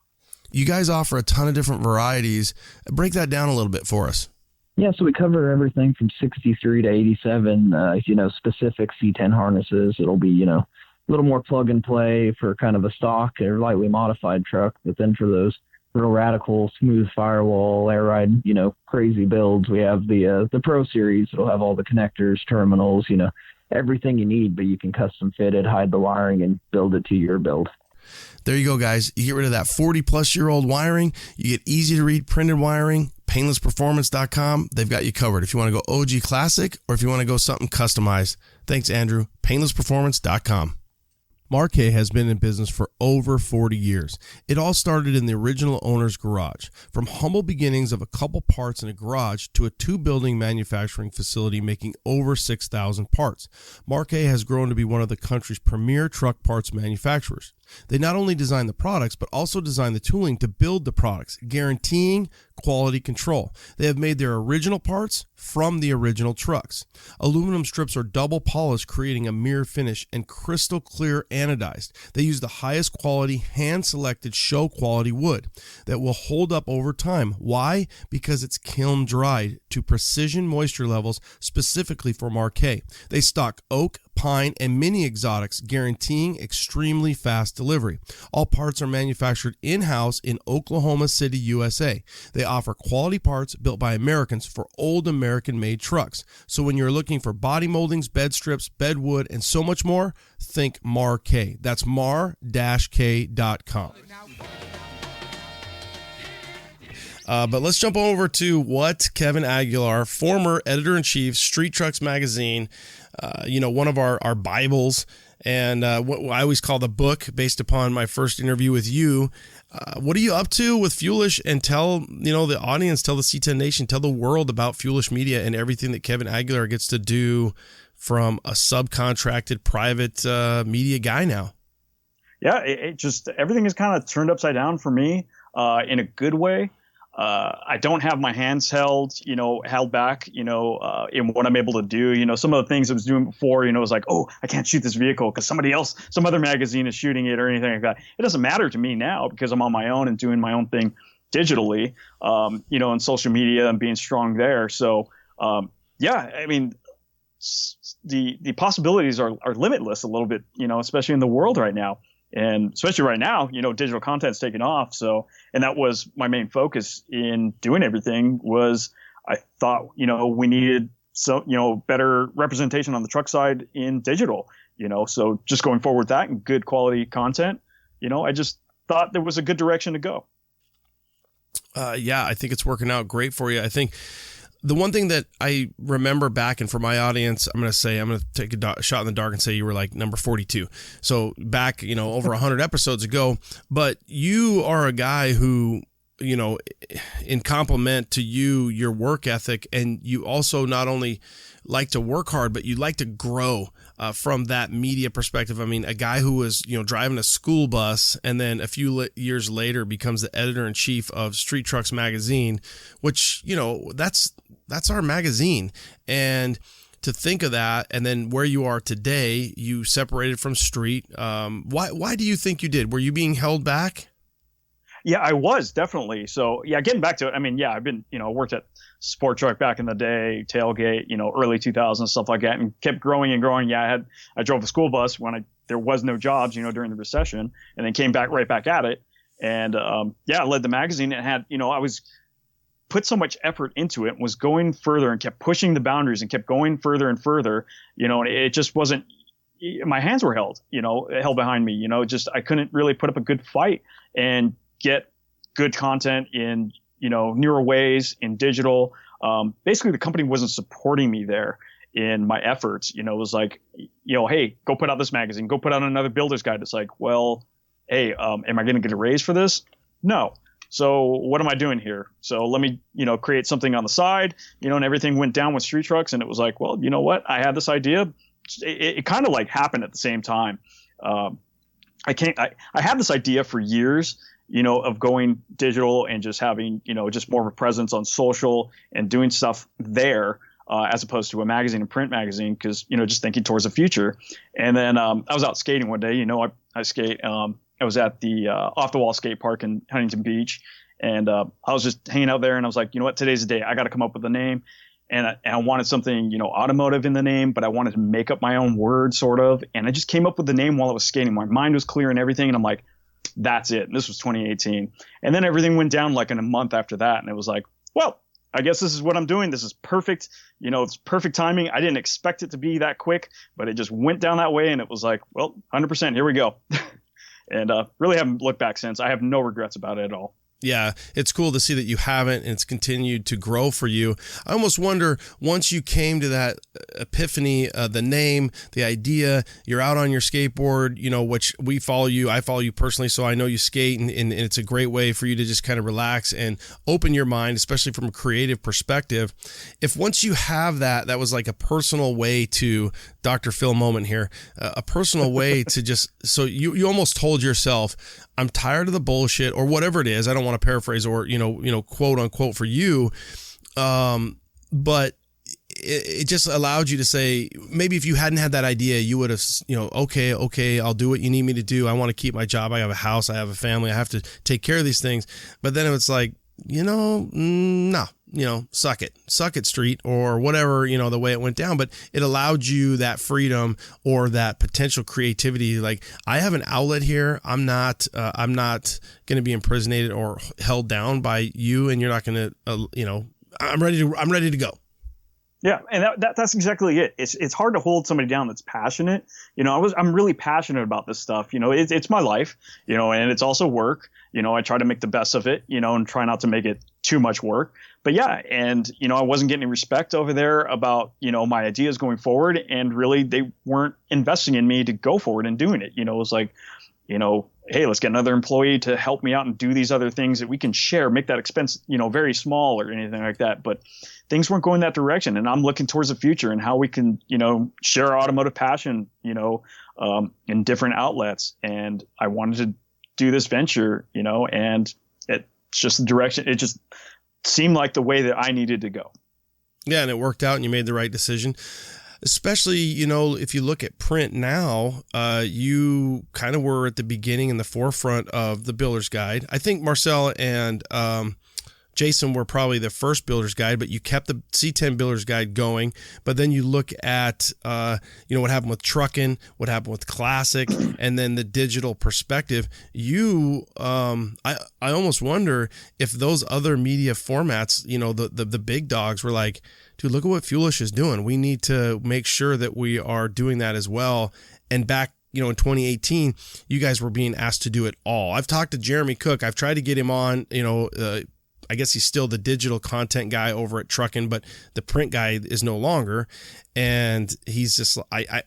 You guys offer a ton of different varieties. Break that down a little bit for us. Yeah, so we cover everything from 63 to 87, specific C10 harnesses. It'll be, a little more plug and play for kind of a stock or lightly modified truck. But then for those real radical, smooth firewall, air ride, crazy builds, we have the Pro Series. It'll have all the connectors, terminals, everything you need, but you can custom fit it, hide the wiring, and build it to your build. There you go, guys. You get rid of that 40-plus-year-old wiring. You get easy-to-read printed wiring. Painlessperformance.com. They've got you covered if you want to go OG Classic or if you want to go something customized. Thanks, Andrew. Painlessperformance.com. Marquet has been in business for over 40 years. It all started in the original owner's garage. From humble beginnings of a couple parts in a garage to a 2-building manufacturing facility making over 6,000 parts, Marquet has grown to be one of the country's premier truck parts manufacturers. They not only design the products, but also design the tooling to build the products, guaranteeing quality control. They have made their original parts from the original trucks. Aluminum strips are double polished, creating a mirror finish, and crystal clear anodized. They use the highest quality, hand-selected show quality wood that will hold up over time. Why? Because it's kiln dried to precision moisture levels specifically for Marquet. They stock oak, pine, and mini exotics, guaranteeing extremely fast delivery. All parts are manufactured in-house in Oklahoma City, USA. They offer quality parts built by Americans for old American-made trucks. So when you're looking for body moldings, bed strips, bed wood, and so much more, think Marquet. That's mar-k.com. But let's jump over to what Kevin Aguilar, former editor-in-chief, Street Trucks Magazine, one of our Bibles, and what I always call the book based upon my first interview with you. What are you up to with Fuelish? And tell, the audience, tell the C10 Nation, tell the world about Fuelish Media and everything that Kevin Aguilar gets to do from a subcontracted private media guy now. Yeah, it just, everything is kind of turned upside down for me in a good way. I don't have my hands held back, in what I'm able to do. Some of the things I was doing before, was like, oh, I can't shoot this vehicle because somebody else, some other magazine is shooting it or anything like that. It doesn't matter to me now because I'm on my own and doing my own thing digitally, on social media and being strong there. So, the possibilities are limitless a little bit, especially in the world right now. And especially right now, digital content's taking off. So, and that was my main focus in doing everything was I thought, we needed better representation on the truck side in digital, so just going forward with that and good quality content, I just thought there was a good direction to go. I think it's working out great for you. I think the one thing that I remember back, and for my audience, I'm going to take a shot in the dark and say you were like number 42. So back, over 100 episodes ago, but you are a guy who, in compliment to your work ethic, and you also not only like to work hard, but you like to grow from that media perspective. I mean, a guy who was, driving a school bus and then a few years later becomes the editor-in-chief of Street Trucks Magazine, which, that's our magazine. And to think of that, and then where you are today, you separated from Street. Why do you think you did? Were you being held back? Yeah, I was definitely. So yeah, getting back to it. I mean, I've been, worked at Sport Truck back in the day, Tailgate, early 2000s, stuff like that, and kept growing and growing. Yeah, I drove a school bus when there was no jobs, during the recession, and then came right back at it. And I led the magazine and had, I was put so much effort into it, was going further and kept pushing the boundaries and kept going further and further, and it just wasn't, my hands were held behind me, just, I couldn't really put up a good fight and get good content in, newer ways in digital. Basically the company wasn't supporting me there in my efforts. It was like, hey, go put out this magazine, go put out another builder's guide. It's like, well, hey, am I going to get a raise for this? No. So what am I doing here? So let me, create something on the side, and everything went down with Street Trucks. And it was like, well, you know what? I had this idea. It kind of like happened at the same time. I had this idea for years, of going digital and just having, just more of a presence on social and doing stuff there, as opposed to a magazine, a print magazine, because, just thinking towards the future. And then I was out skating one day, I skate. I was at the off the wall skate park in Huntington Beach, and I was just hanging out there, and I was like, you know what, today's the day. I got to come up with a name. And I wanted something, automotive in the name, but I wanted to make up my own word, sort of. And I just came up with the name while I was skating. My mind was clear and everything. And I'm like, that's it. And this was 2018. And then everything went down like in a month after that. And it was like, well, I guess this is what I'm doing. This is perfect. It's perfect timing. I didn't expect it to be that quick, but it just went down that way. And it was like, well, 100%, here we go. And really haven't looked back since. I have no regrets about it at all. Yeah, it's cool to see that you haven't, and it's continued to grow for you. I almost wonder, once you came to that epiphany, the name, the idea, you're out on your skateboard, which we follow you. I follow you personally, so I know you skate, and it's a great way for you to just kind of relax and open your mind, especially from a creative perspective. If once you have that was like a personal way to, Dr. Phil moment here, a personal way to just, so you almost told yourself, I'm tired of the bullshit, or whatever it is. I don't want to paraphrase or, quote unquote for you. But it just allowed you to say, maybe if you hadn't had that idea, you would have, okay, I'll do what you need me to do. I want to keep my job. I have a house. I have a family. I have to take care of these things. But then it's like, no. Suck it street, or whatever, the way it went down. But it allowed you that freedom or that potential creativity. Like, I have an outlet here. I'm not going to be imprisoned or held down by you, and you're not going to, I'm ready to go. Yeah, and that's exactly it. It's hard to hold somebody down that's passionate. I'm really passionate about this stuff. It's my life. And it's also work. I try to make the best of it. And try not to make it too much work. But yeah, and I wasn't getting any respect over there about my ideas going forward, and really they weren't investing in me to go forward and doing it. It was like, hey, let's get another employee to help me out and do these other things that we can share, make that expense, very small or anything like that. But things weren't going that direction. And I'm looking towards the future and how we can, share our automotive passion, in different outlets. And I wanted to do this venture, and it's just the direction. It just seemed like the way that I needed to go. Yeah. And it worked out, and you made the right decision. Especially, if you look at print now, you kind of were at the beginning in the forefront of the Builder's Guide. I think Marcel and Jason were probably the first Builder's Guide, but you kept the C10 Builder's Guide going. But then you look at, what happened with trucking, what happened with classic, and then the digital perspective. I almost wonder if those other media formats, the big dogs were like, dude, look at what Fuelish is doing. We need to make sure that we are doing that as well. And back, in 2018, you guys were being asked to do it all. I've talked to Jeremy Cook. I've tried to get him on, I guess he's still the digital content guy over at Truckin', but the print guy is no longer. And he's just, I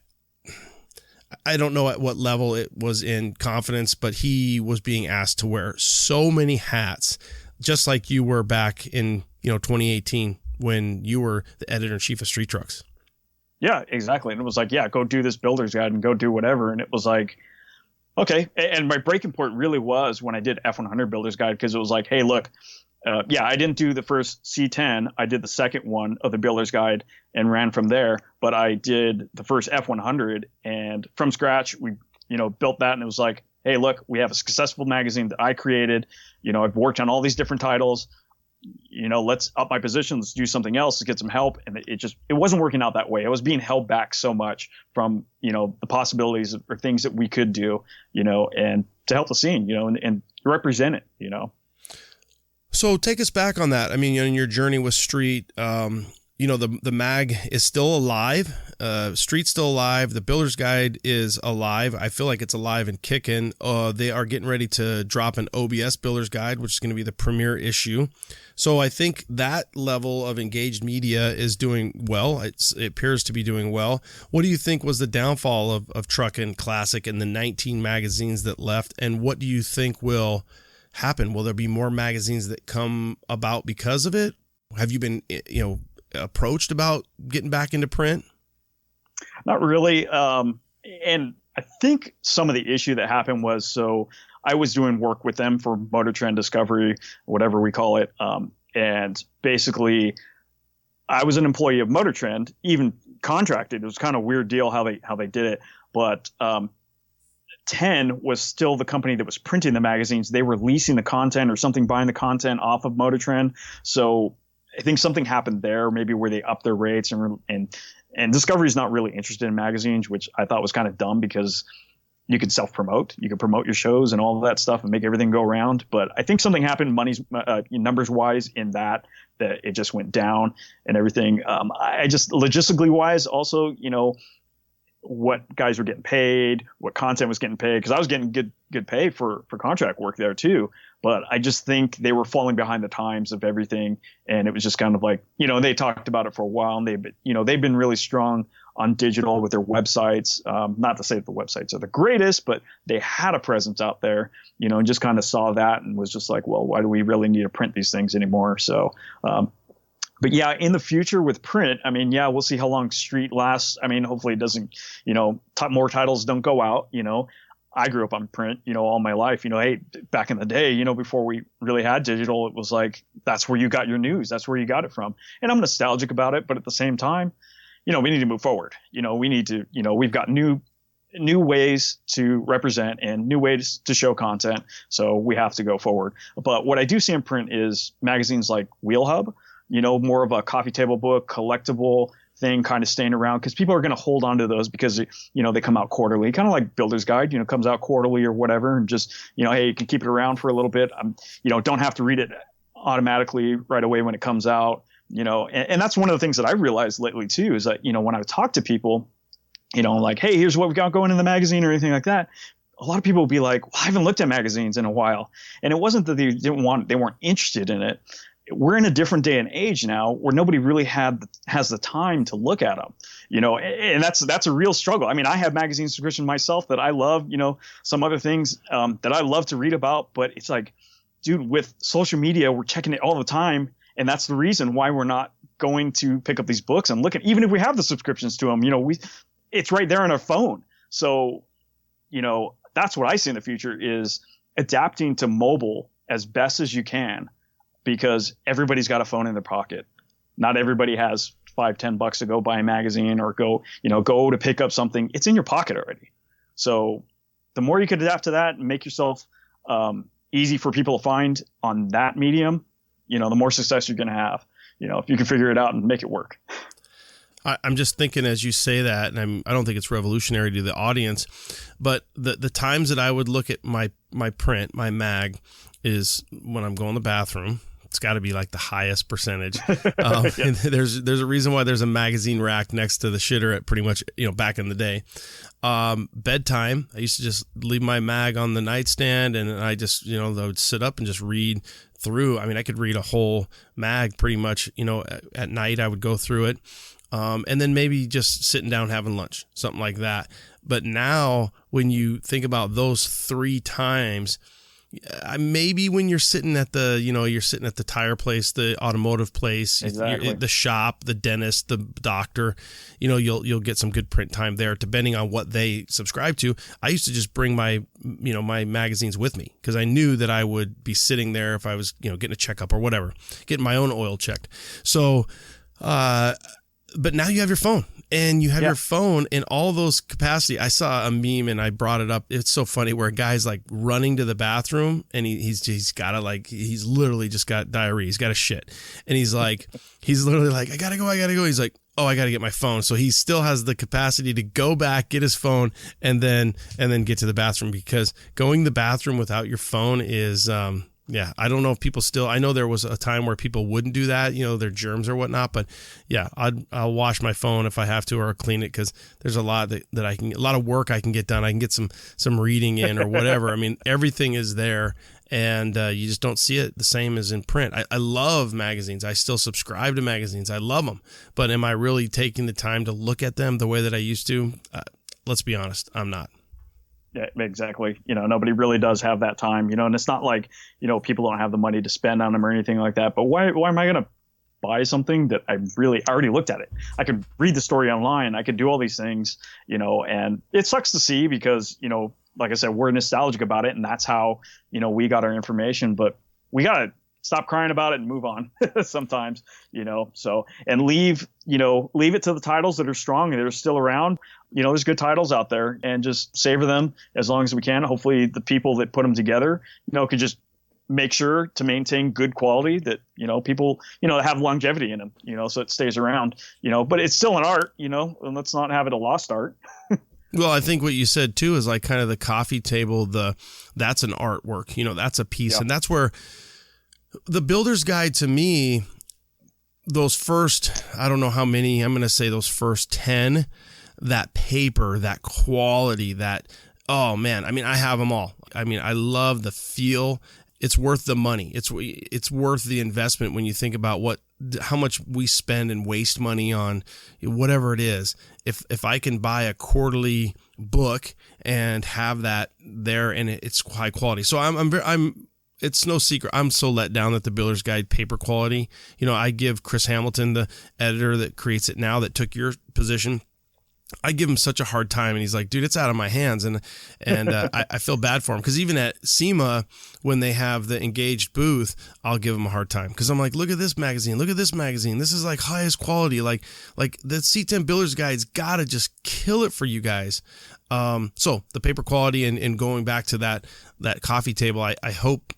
don't know at what level it was in confidence, but he was being asked to wear so many hats, just like you were back in, 2018 when you were the editor-in-chief of Street Trucks. Yeah, exactly. And it was like, yeah, go do this Builder's Guide and go do whatever. And it was like, okay. And my breaking point really was when I did F100 Builder's Guide, because it was like, hey, look, I didn't do the first C10. I did the second one of the Builder's Guide and ran from there. But I did the first F100, and from scratch, we, built that. And it was like, hey, look, we have a successful magazine that I created. I've worked on all these different titles. Let's up my position. Let's do something else to get some help. And it wasn't working out that way. I was being held back so much from, the possibilities or things that we could do, and to help the scene, and represent it, So take us back on that. I mean, in your journey with Street, the mag is still alive. Street's still alive. The Builder's Guide is alive. I feel like it's alive and kicking. They are getting ready to drop an OBS Builder's Guide, which is going to be the premier issue. So I think that level of engaged media is doing well. It appears to be doing well. What do you think was the downfall of Truckin' Classic and the 19 magazines that left? And what do you think will happen? Will there be more magazines that come about because of it? Have you been, approached about getting back into print? Not really. And I think some of the issue that happened was, so I was doing work with them for Motor Trend Discovery, whatever we call it. And basically I was an employee of Motor Trend, even contracted. It was kind of a weird deal how they did it. But 10 was still the company that was printing the magazines. They were leasing the content or something, buying the content off of Motor Trend. So I think something happened there, maybe where they upped their rates, and Discovery is not really interested in magazines, which I thought was kind of dumb because you could self-promote, you could promote your shows and all of that stuff and make everything go around. But I think something happened numbers wise in that it just went down and everything. I just logistically wise also, what guys were getting paid, what content was getting paid, because I was getting good pay for contract work there too. But I just think they were falling behind the times of everything, and it was just kind of like, they talked about it for a while, and they've been really strong on digital with their websites. Not to say that the websites are the greatest, but they had a presence out there, and just kind of saw that and was just like, well, why do we really need to print these things anymore? So, but yeah, in the future with print, we'll see how long Street lasts. Hopefully it doesn't, more titles don't go out. I grew up on print, all my life. Hey, back in the day, before we really had digital, it was like that's where you got your news. That's where you got it from. And I'm nostalgic about it, but at the same time, we need to move forward. We need to, we've got new ways to represent and new ways to show content. So we have to go forward. But what I do see in print is magazines like Wheel Hub, more of a coffee table book, collectible thing kind of staying around, because people are going to hold on to those because, they come out quarterly, kind of like Builder's Guide, comes out quarterly or whatever. And just, hey, you can keep it around for a little bit. Don't have to read it automatically right away when it comes out, and that's one of the things that I've realized lately too, is that, when I talk to people, like, hey, here's what we got going in the magazine or anything like that. A lot of people will be like, well, I haven't looked at magazines in a while. And it wasn't that they weren't interested in it. We're in a different day and age now where nobody really has the time to look at them, and that's a real struggle. I have magazine subscription myself that I love, some other things that I love to read about, but it's like, dude, with social media, we're checking it all the time. And that's the reason why we're not going to pick up these books and look at, even if we have the subscriptions to them, it's right there on our phone. So, that's what I see in the future is adapting to mobile as best as you can, because everybody's got a phone in their pocket. Not everybody has $5-10 to go buy a magazine or go to pick up something. It's in your pocket already. So the more you could adapt to that and make yourself easy for people to find on that medium, the more success you're going to have, if you can figure it out and make it work. I'm just thinking as you say that, and I don't think it's revolutionary to the audience, but the times that I would look at my print, my mag, is when I'm going to the bathroom. It's got to be like the highest percentage. And there's a reason why there's a magazine rack next to the shitter at pretty much, back in the day. Bedtime, I used to just leave my mag on the nightstand, and I just, I would sit up and just read through. I could read a whole mag pretty much, at night I would go through it. And then maybe just sitting down having lunch, something like that. But now when you think about those 3 times, maybe when you're sitting at the tire place, the automotive place, exactly, the shop, the dentist, the doctor, you'll get some good print time there, depending on what they subscribe to. I used to just bring my magazines with me because I knew that I would be sitting there if I was, getting a checkup or whatever, getting my own oil checked. So, but now you have your phone. And you have your phone in all those capacity. I saw a meme and I brought it up. It's so funny where a guy's like running to the bathroom and he's got to he's literally just got diarrhea. He's got a shit. And he's literally like, I gotta go. He's like, oh, I gotta get my phone. So he still has the capacity to go back, get his phone, and then get to the bathroom, because going to the bathroom without your phone is, yeah, I don't know if people still, I know there was a time where people wouldn't do that, their germs or whatnot, but yeah, I'll wash my phone if I have to, or clean it, because there's a lot that I can, a lot of work I can get done. I can get some reading in or whatever. Everything is there, and you just don't see it the same as in print. I love magazines. I still subscribe to magazines. I love them, but am I really taking the time to look at them the way that I used to? Let's be honest, I'm not. Yeah, exactly. Nobody really does have that time, and it's not like, people don't have the money to spend on them or anything like that. But why am I going to buy something that I already looked at it. I could read the story online. I could do all these things, and it sucks to see because, like I said, we're nostalgic about it, and that's how, we got our information, but we got to stop crying about it and move on sometimes, so, and leave it to the titles that are strong and that are still around. There's good titles out there, and just savor them as long as we can. Hopefully the people that put them together, could just make sure to maintain good quality that, people, have longevity in them, so it stays around, but it's still an art, and let's not have it a lost art. Well, I think what you said too is like kind of the coffee table, that's an artwork, that's a piece. Yeah. And that's where the Builder's Guide, to me, those first, I don't know how many, I'm going to say those first 10, that paper, that quality, oh man, I mean, I have them all. I mean, I love the feel. It's worth the money. It's worth the investment when you think about how much we spend and waste money on whatever it is. If I can buy a quarterly book and have that there and it's high quality. So it's no secret, I'm so let down that the Builder's Guide paper quality, I give Chris Hamilton, the editor that creates it now, that took your position, I give him such a hard time, and he's like, dude, it's out of my hands. And I feel bad for him, because even at SEMA, when they have the Engaged booth, I'll give him a hard time, because I'm like, look at this magazine. This is like highest quality. Like the C10 Builder's Guide's got to just kill it for you guys. So the paper quality and going back to that coffee table, I hope,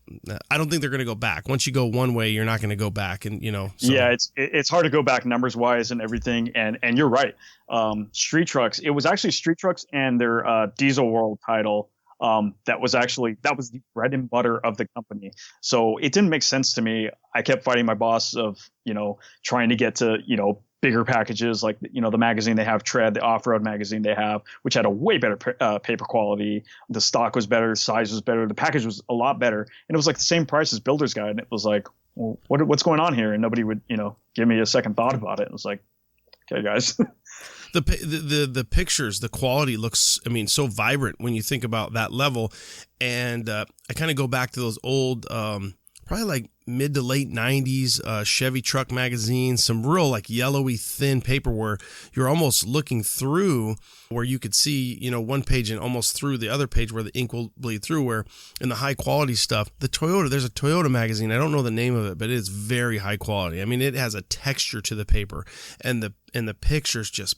I don't think they're going to go back. Once you go one way, you're not going to go back. And, so. Yeah, it's hard to go back numbers wise and everything. And you're right. Street Trucks, it was actually Street Trucks and their Diesel World title. That was the bread and butter of the company. So it didn't make sense to me. I kept fighting my boss of, trying to get to, bigger packages, like, the magazine they have, Tread, the off-road magazine they have, which had a way better paper quality. The stock was better, the size was better, the package was a lot better, and it was like the same price as Builder's Guide. And it was like, well, what's going on here? And nobody would, give me a second thought about it. It was like, okay, guys. The pictures, the quality looks, so vibrant when you think about that level. And I kind of go back to those old, probably like mid to late 90s Chevy truck magazines, some real like yellowy thin paper where you're almost looking through, where you could see, one page and almost through the other page where the ink will bleed through, where in the high quality stuff, there's a Toyota magazine, I don't know the name of it, but it's very high quality. It has a texture to the paper, and the pictures just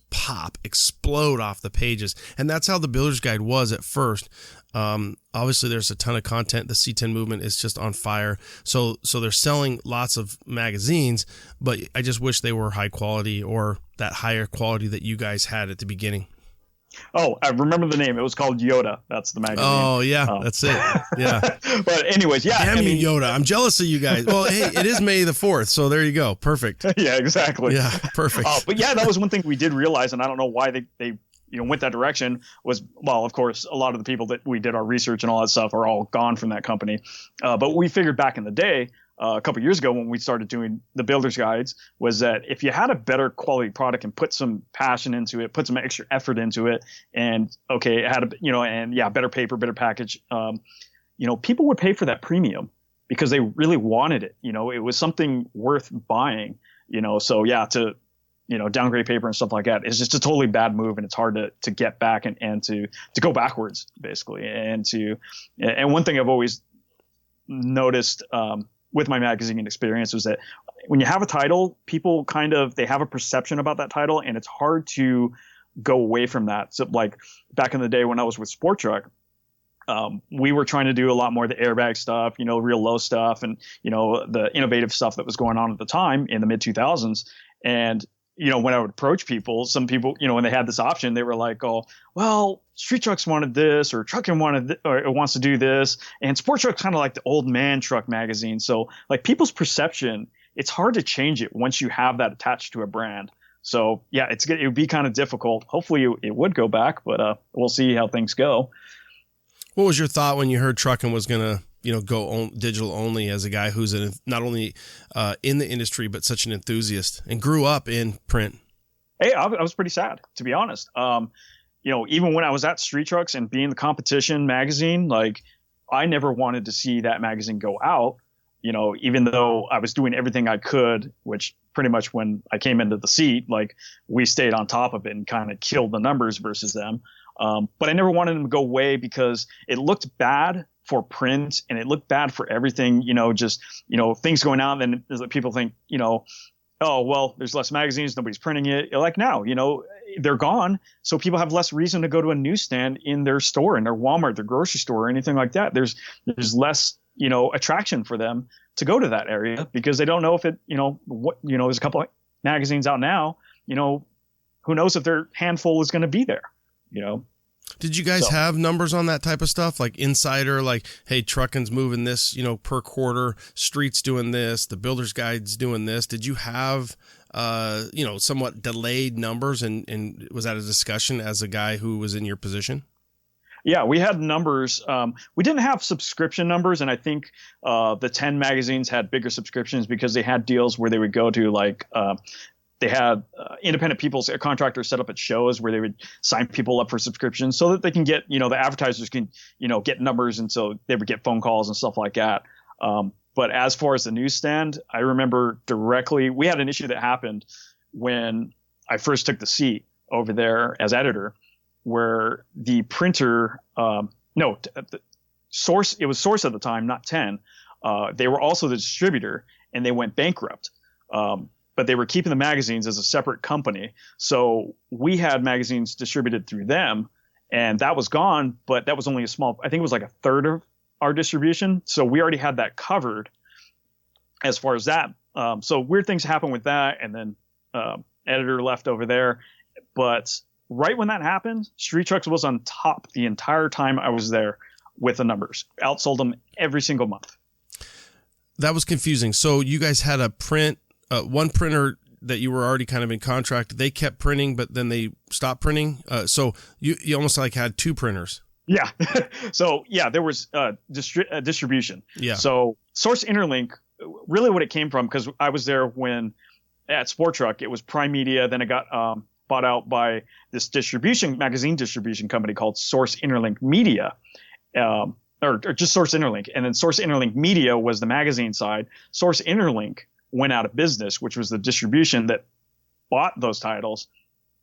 explode off the pages. And that's how the Builder's Guide was at first. Obviously there's a ton of content. The C10 movement is just on fire. So they're selling lots of magazines, but I just wish they were high quality, or that higher quality that you guys had at the beginning. Oh, I remember the name. It was called Yoda. That's the magazine. Oh yeah, that's it. Yeah. But anyways, yeah. Damn you, Yoda. I'm jealous of you guys. Well, hey, it is May the 4th, so there you go. Perfect. Yeah, exactly. Yeah, perfect. But yeah, that was one thing we did realize, and I don't know why they went that direction, was, well, of course, a lot of the people that we did our research and all that stuff are all gone from that company. But we figured back in the day, a couple years ago when we started doing the Builder's Guides, was that if you had a better quality product and put some passion into it, put some extra effort into it, and it had better paper, better package, people would pay for that premium because they really wanted it. It was something worth buying. So yeah, to downgrade paper and stuff like that is just a totally bad move, and it's hard to get back and to go backwards, basically. And one thing I've always noticed with my magazine experience was that when you have a title, people they have a perception about that title, and it's hard to go away from that. So like back in the day when I was with Sport Truck, we were trying to do a lot more of the airbag stuff, real low stuff, and the innovative stuff that was going on at the time in the mid 2000s. And when I would approach people, some people, when they had this option, they were like, oh, well, Street Trucks wanted this, or Trucking wants to do this. And Sport Truck's kind of like the old man truck magazine. So like people's perception, it's hard to change it once you have that attached to a brand. So yeah, it would be kind of difficult. Hopefully it would go back, but we'll see how things go. What was your thought when you heard Trucking was going to go digital only, as a guy who's not only in the industry, but such an enthusiast and grew up in print? Hey, I was pretty sad, to be honest. Even when I was at Street Trucks and being the competition magazine, like I never wanted to see that magazine go out, even though I was doing everything I could, which pretty much when I came into the seat, like we stayed on top of it and kind of killed the numbers versus them. But I never wanted them to go away because it looked bad for print and it looked bad for everything, just, things going out. And then people think, oh, well, there's less magazines. Nobody's printing it. Like now, they're gone. So people have less reason to go to a newsstand in their store, in their Walmart, their grocery store, or anything like that. There's less, attraction for them to go to that area because they don't know if it, there's a couple of magazines out now, who knows if their handful is going to be there, Did you guys have numbers on that type of stuff? Like Insider, like, hey, trucking's moving this, per quarter, Street's doing this, the Builder's Guide's doing this. Did you have, somewhat delayed numbers? And was that a discussion as a guy who was in your position? Yeah, we had numbers. We didn't have subscription numbers. And I think the 10 magazines had bigger subscriptions because they had deals where they would go to like they had independent contractors set up at shows where they would sign people up for subscriptions so that they can get, the advertisers can, get numbers. And so they would get phone calls and stuff like that. But as far as the newsstand, I remember directly, we had an issue that happened when I first took the seat over there as editor, where the printer, Source, it was Source at the time, not 10. They were also the distributor and they went bankrupt. But they were keeping the magazines as a separate company. So we had magazines distributed through them and that was gone, but that was only I think it was like a third of our distribution. So we already had that covered as far as that. So weird things happened with that. And then editor left over there. But right when that happened, Street Trucks was on top the entire time I was there with the numbers. Outsold them every single month. That was confusing. So you guys had a one printer that you were already kind of in contract. They kept printing, but then they stopped printing. So you almost like had two printers. Yeah. So yeah, there was distribution. Yeah. So Source Interlink, really what it came from, because I was there when at Sport Truck, it was Prime Media. Then it got bought out by this magazine distribution company called Source Interlink Media, or just Source Interlink. And then Source Interlink Media was the magazine side. Source Interlink went out of business, which was the distribution that bought those titles.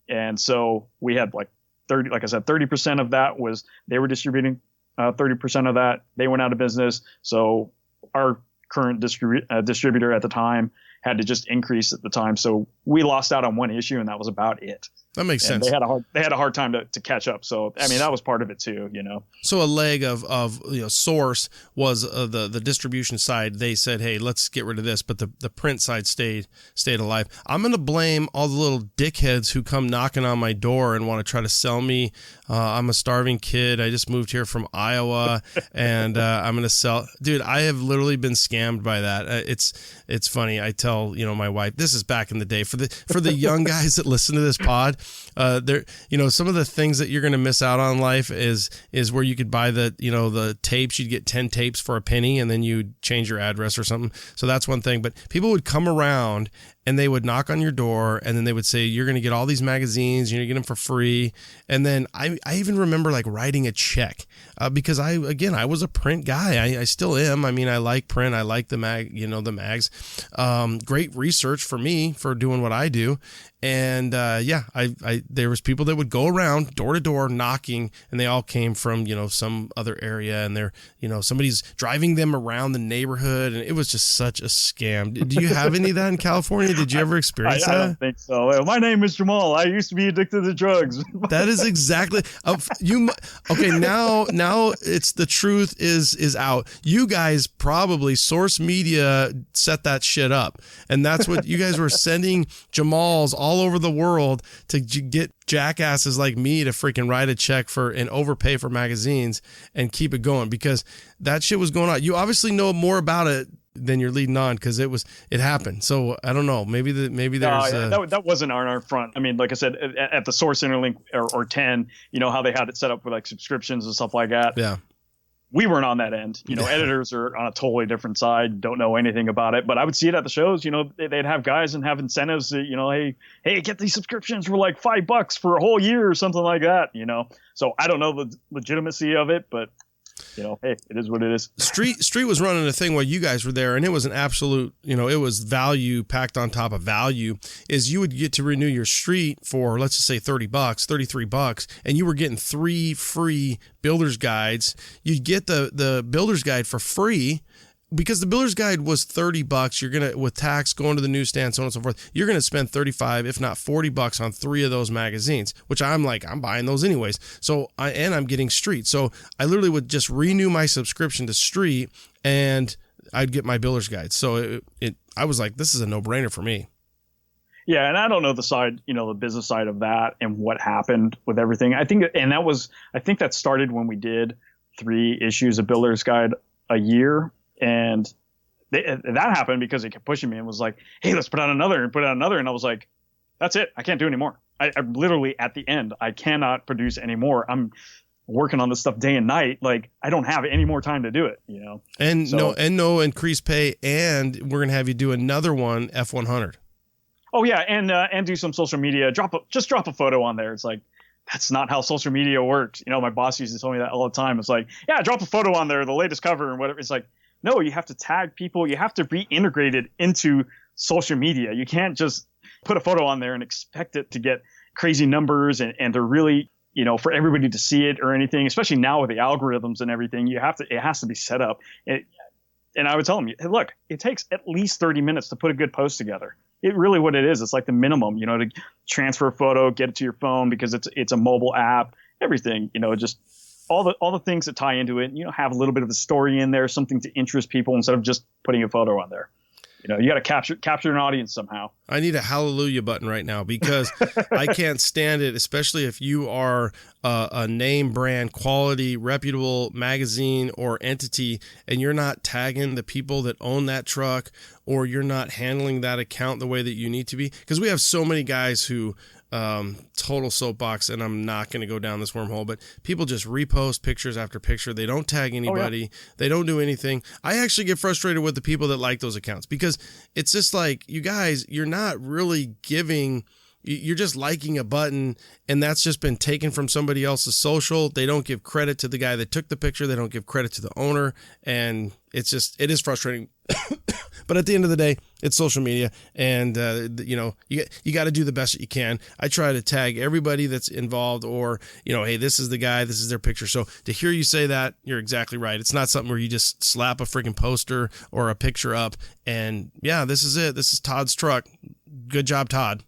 And so we had like 30% of that was they were distributing, 30% of that they went out of business. So our current distributor at the time had to just increase at the time. So we lost out on one issue and that was about it. That makes sense. They had a hard time to catch up. So, I mean, that was part of it too, So a leg of Source was the distribution side. They said, hey, let's get rid of this. But the print side stayed alive. I'm going to blame all the little dickheads who come knocking on my door and want to try to sell me. I'm a starving kid. I just moved here from Iowa and I'm going to sell. Dude, I have literally been scammed by that. It's funny. I tell, my wife, this is back in the day for the young guys that listen to this pod. There, some of the things that you're going to miss out on in life is where you could buy the tapes. You'd get 10 tapes for a penny and then you change your address or something. So that's one thing. But people would come around and they would knock on your door and then they would say, you're going to get all these magazines, you're going to get them for free. And then I even remember like writing a check because I was a print guy. I still am. I mean, I like print. I like the the mags. Great research for me for doing what I do. And there was people that would go around door to door knocking and they all came from, some other area and they're, somebody's driving them around the neighborhood and it was just such a scam. Do you have any of that in California? Did you ever experience that? I don't think so. My name is Jamal. I used to be addicted to drugs. That is exactly okay. Now it's the truth is out. You guys probably Source Media set that shit up. And that's what you guys were sending Jamals all over the world to get jackasses like me to freaking write a check for and overpay for magazines and keep it going because that shit was going on. You obviously know more about it than you're leading on because it happened. So I don't know. Maybe there's that wasn't on our front. I mean, like I said, at the Source Interlink or 10, how they had it set up with like subscriptions and stuff like that. Yeah. We weren't on that end. Editors are on a totally different side, don't know anything about it. But I would see it at the shows. They'd have guys and have incentives. Hey, get these subscriptions for like $5 for a whole year or something like that. So I don't know the legitimacy of it, but Hey, it is what it is. Street was running a thing while you guys were there, and it was an absolute, it was value packed on top of value. Is you would get to renew your Street for, let's just say $30, $33, and you were getting 3 free builder's guides. You'd get the builder's guide for free. Because the builder's guide was $30, you're gonna, with tax, going to the newsstand, so on and so forth, you're gonna spend $35, if not $40, on 3 of those magazines. Which I'm buying those anyways. So I'm getting Street. So I literally would just renew my subscription to Street, and I'd get my builder's guide. So I was like, this is a no-brainer for me. Yeah, and I don't know the side, the business side of that and what happened with everything. I think that started when we did 3 issues of builder's guide a year. And that happened because he kept pushing me and was like, hey, let's put out another. And I was like, that's it. I can't do anymore. I'm literally at the end. I cannot produce anymore. I'm working on this stuff day and night. Like, I don't have any more time to do it, And no increased pay. And we're going to have you do another one, F100. Oh, yeah. And do some social media. Drop a photo on there. It's like, that's not how social media works. My boss used to tell me that all the time. It's like, yeah, drop a photo on there, the latest cover and whatever. It's like, no, you have to tag people. You have to be integrated into social media. You can't just put a photo on there and expect it to get crazy numbers and to really, for everybody to see it or anything, especially now with the algorithms and everything, it has to be set up. And I would tell them, hey, look, it takes at least 30 minutes to put a good post together. It really what it is. It's like the minimum, to transfer a photo, get it to your phone because it's a mobile app, everything, just all the things that tie into it, have a little bit of a story in there, something to interest people instead of just putting a photo on there. You got to capture an audience somehow. I need a hallelujah button right now because I can't stand it, especially if you are a name brand, quality, reputable magazine or entity, and you're not tagging the people that own that truck, or you're not handling that account the way that you need to be. Because we have so many guys who total soapbox, and I'm not going to go down this wormhole, but people just repost pictures after picture. They don't tag anybody. Oh, yeah. They don't do anything. I actually get frustrated with the people that like those accounts because it's just like, you guys, you're not really giving, you're just liking a button, and that's just been taken from somebody else's social. They don't give credit to the guy that took the picture. They don't give credit to the owner, and it is frustrating. But at the end of the day, it's social media, and you got to do the best that you can. I try to tag everybody that's involved, or hey, this is the guy, this is their picture. So to hear you say that, you're exactly right. It's not something where you just slap a freaking poster or a picture up, and yeah, this is it. This is Todd's truck. Good job, Todd.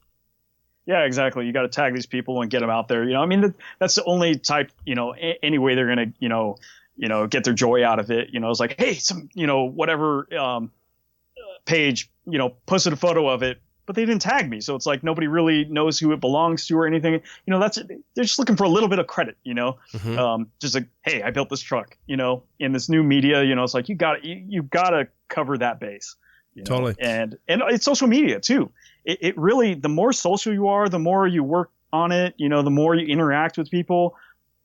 Yeah, exactly. You got to tag these people and get them out there. That's the only type. Any way they're gonna get their joy out of it. It's like, hey, some whatever page posted a photo of it, but they didn't tag me, so it's like nobody really knows who it belongs to or anything. They're just looking for a little bit of credit. Mm-hmm. Just like, hey, I built this truck. In this new media, it's like you got to cover that base. Totally. And it's social media too. It really, the more social you are, the more you work on it, the more you interact with people,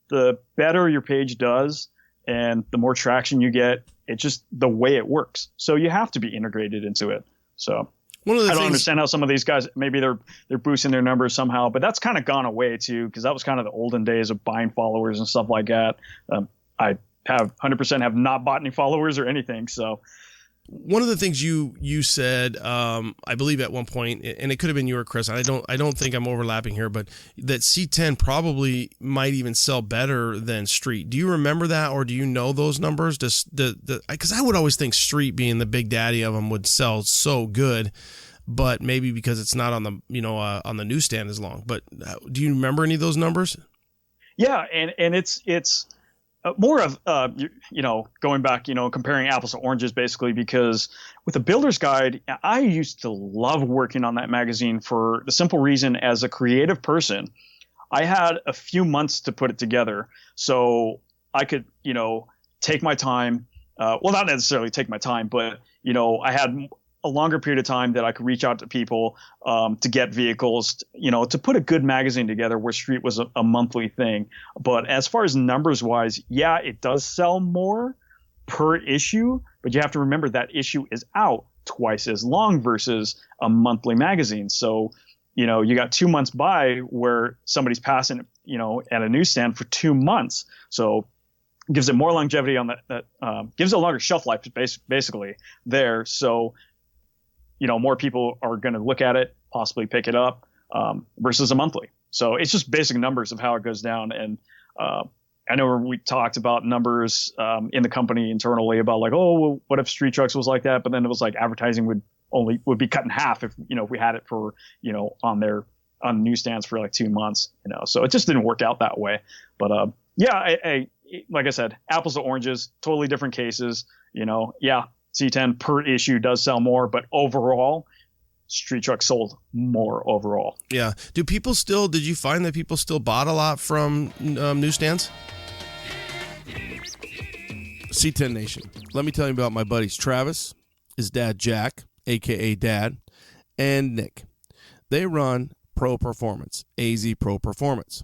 the better your page does, and the more traction you get. It's just the way it works. So you have to be integrated into it. So I don't understand how some of these guys, maybe they're boosting their numbers somehow, but that's kind of gone away too, because that was kind of the olden days of buying followers and stuff like that. I have 100% have not bought any followers or anything. So one of the things you said, I believe at one point, and it could have been you or Chris, I don't think I'm overlapping here, but that C10 probably might even sell better than Street. Do you remember that, or do you know those numbers? Because I would always think Street, being the big daddy of them, would sell so good, but maybe because it's not on the on the newsstand as long. But do you remember any of those numbers? Yeah, and it's. More of, going back, comparing apples to oranges, basically, because with the Builder's Guide, I used to love working on that magazine for the simple reason, as a creative person, I had a few months to put it together. So I could, take my time. Well, not necessarily take my time, but, I had a longer period of time that I could reach out to people to get vehicles, to put a good magazine together, where Street was a monthly thing. But as far as numbers wise, yeah, it does sell more per issue, but you have to remember that issue is out twice as long versus a monthly magazine. So, you got 2 months by where somebody's passing, at a newsstand for 2 months. So gives it more longevity on that gives it a longer shelf life basically there. So, more people are going to look at it, possibly pick it up versus a monthly. So it's just basic numbers of how it goes down. And I know we talked about numbers in the company internally about like, oh, well, what if Street Trucks was like that? But then it was like advertising would be cut in half if we had it for on newsstands for like 2 months. So it just didn't work out that way. But I like I said, apples to oranges, totally different cases. C10 per issue does sell more, but overall, Street Truck sold more overall. Yeah. Did you find that people still bought a lot from newsstands? C10 Nation. Let me tell you about my buddies Travis, his dad Jack, a.k.a. Dad, and Nick. They run Pro Performance, AZ Pro Performance.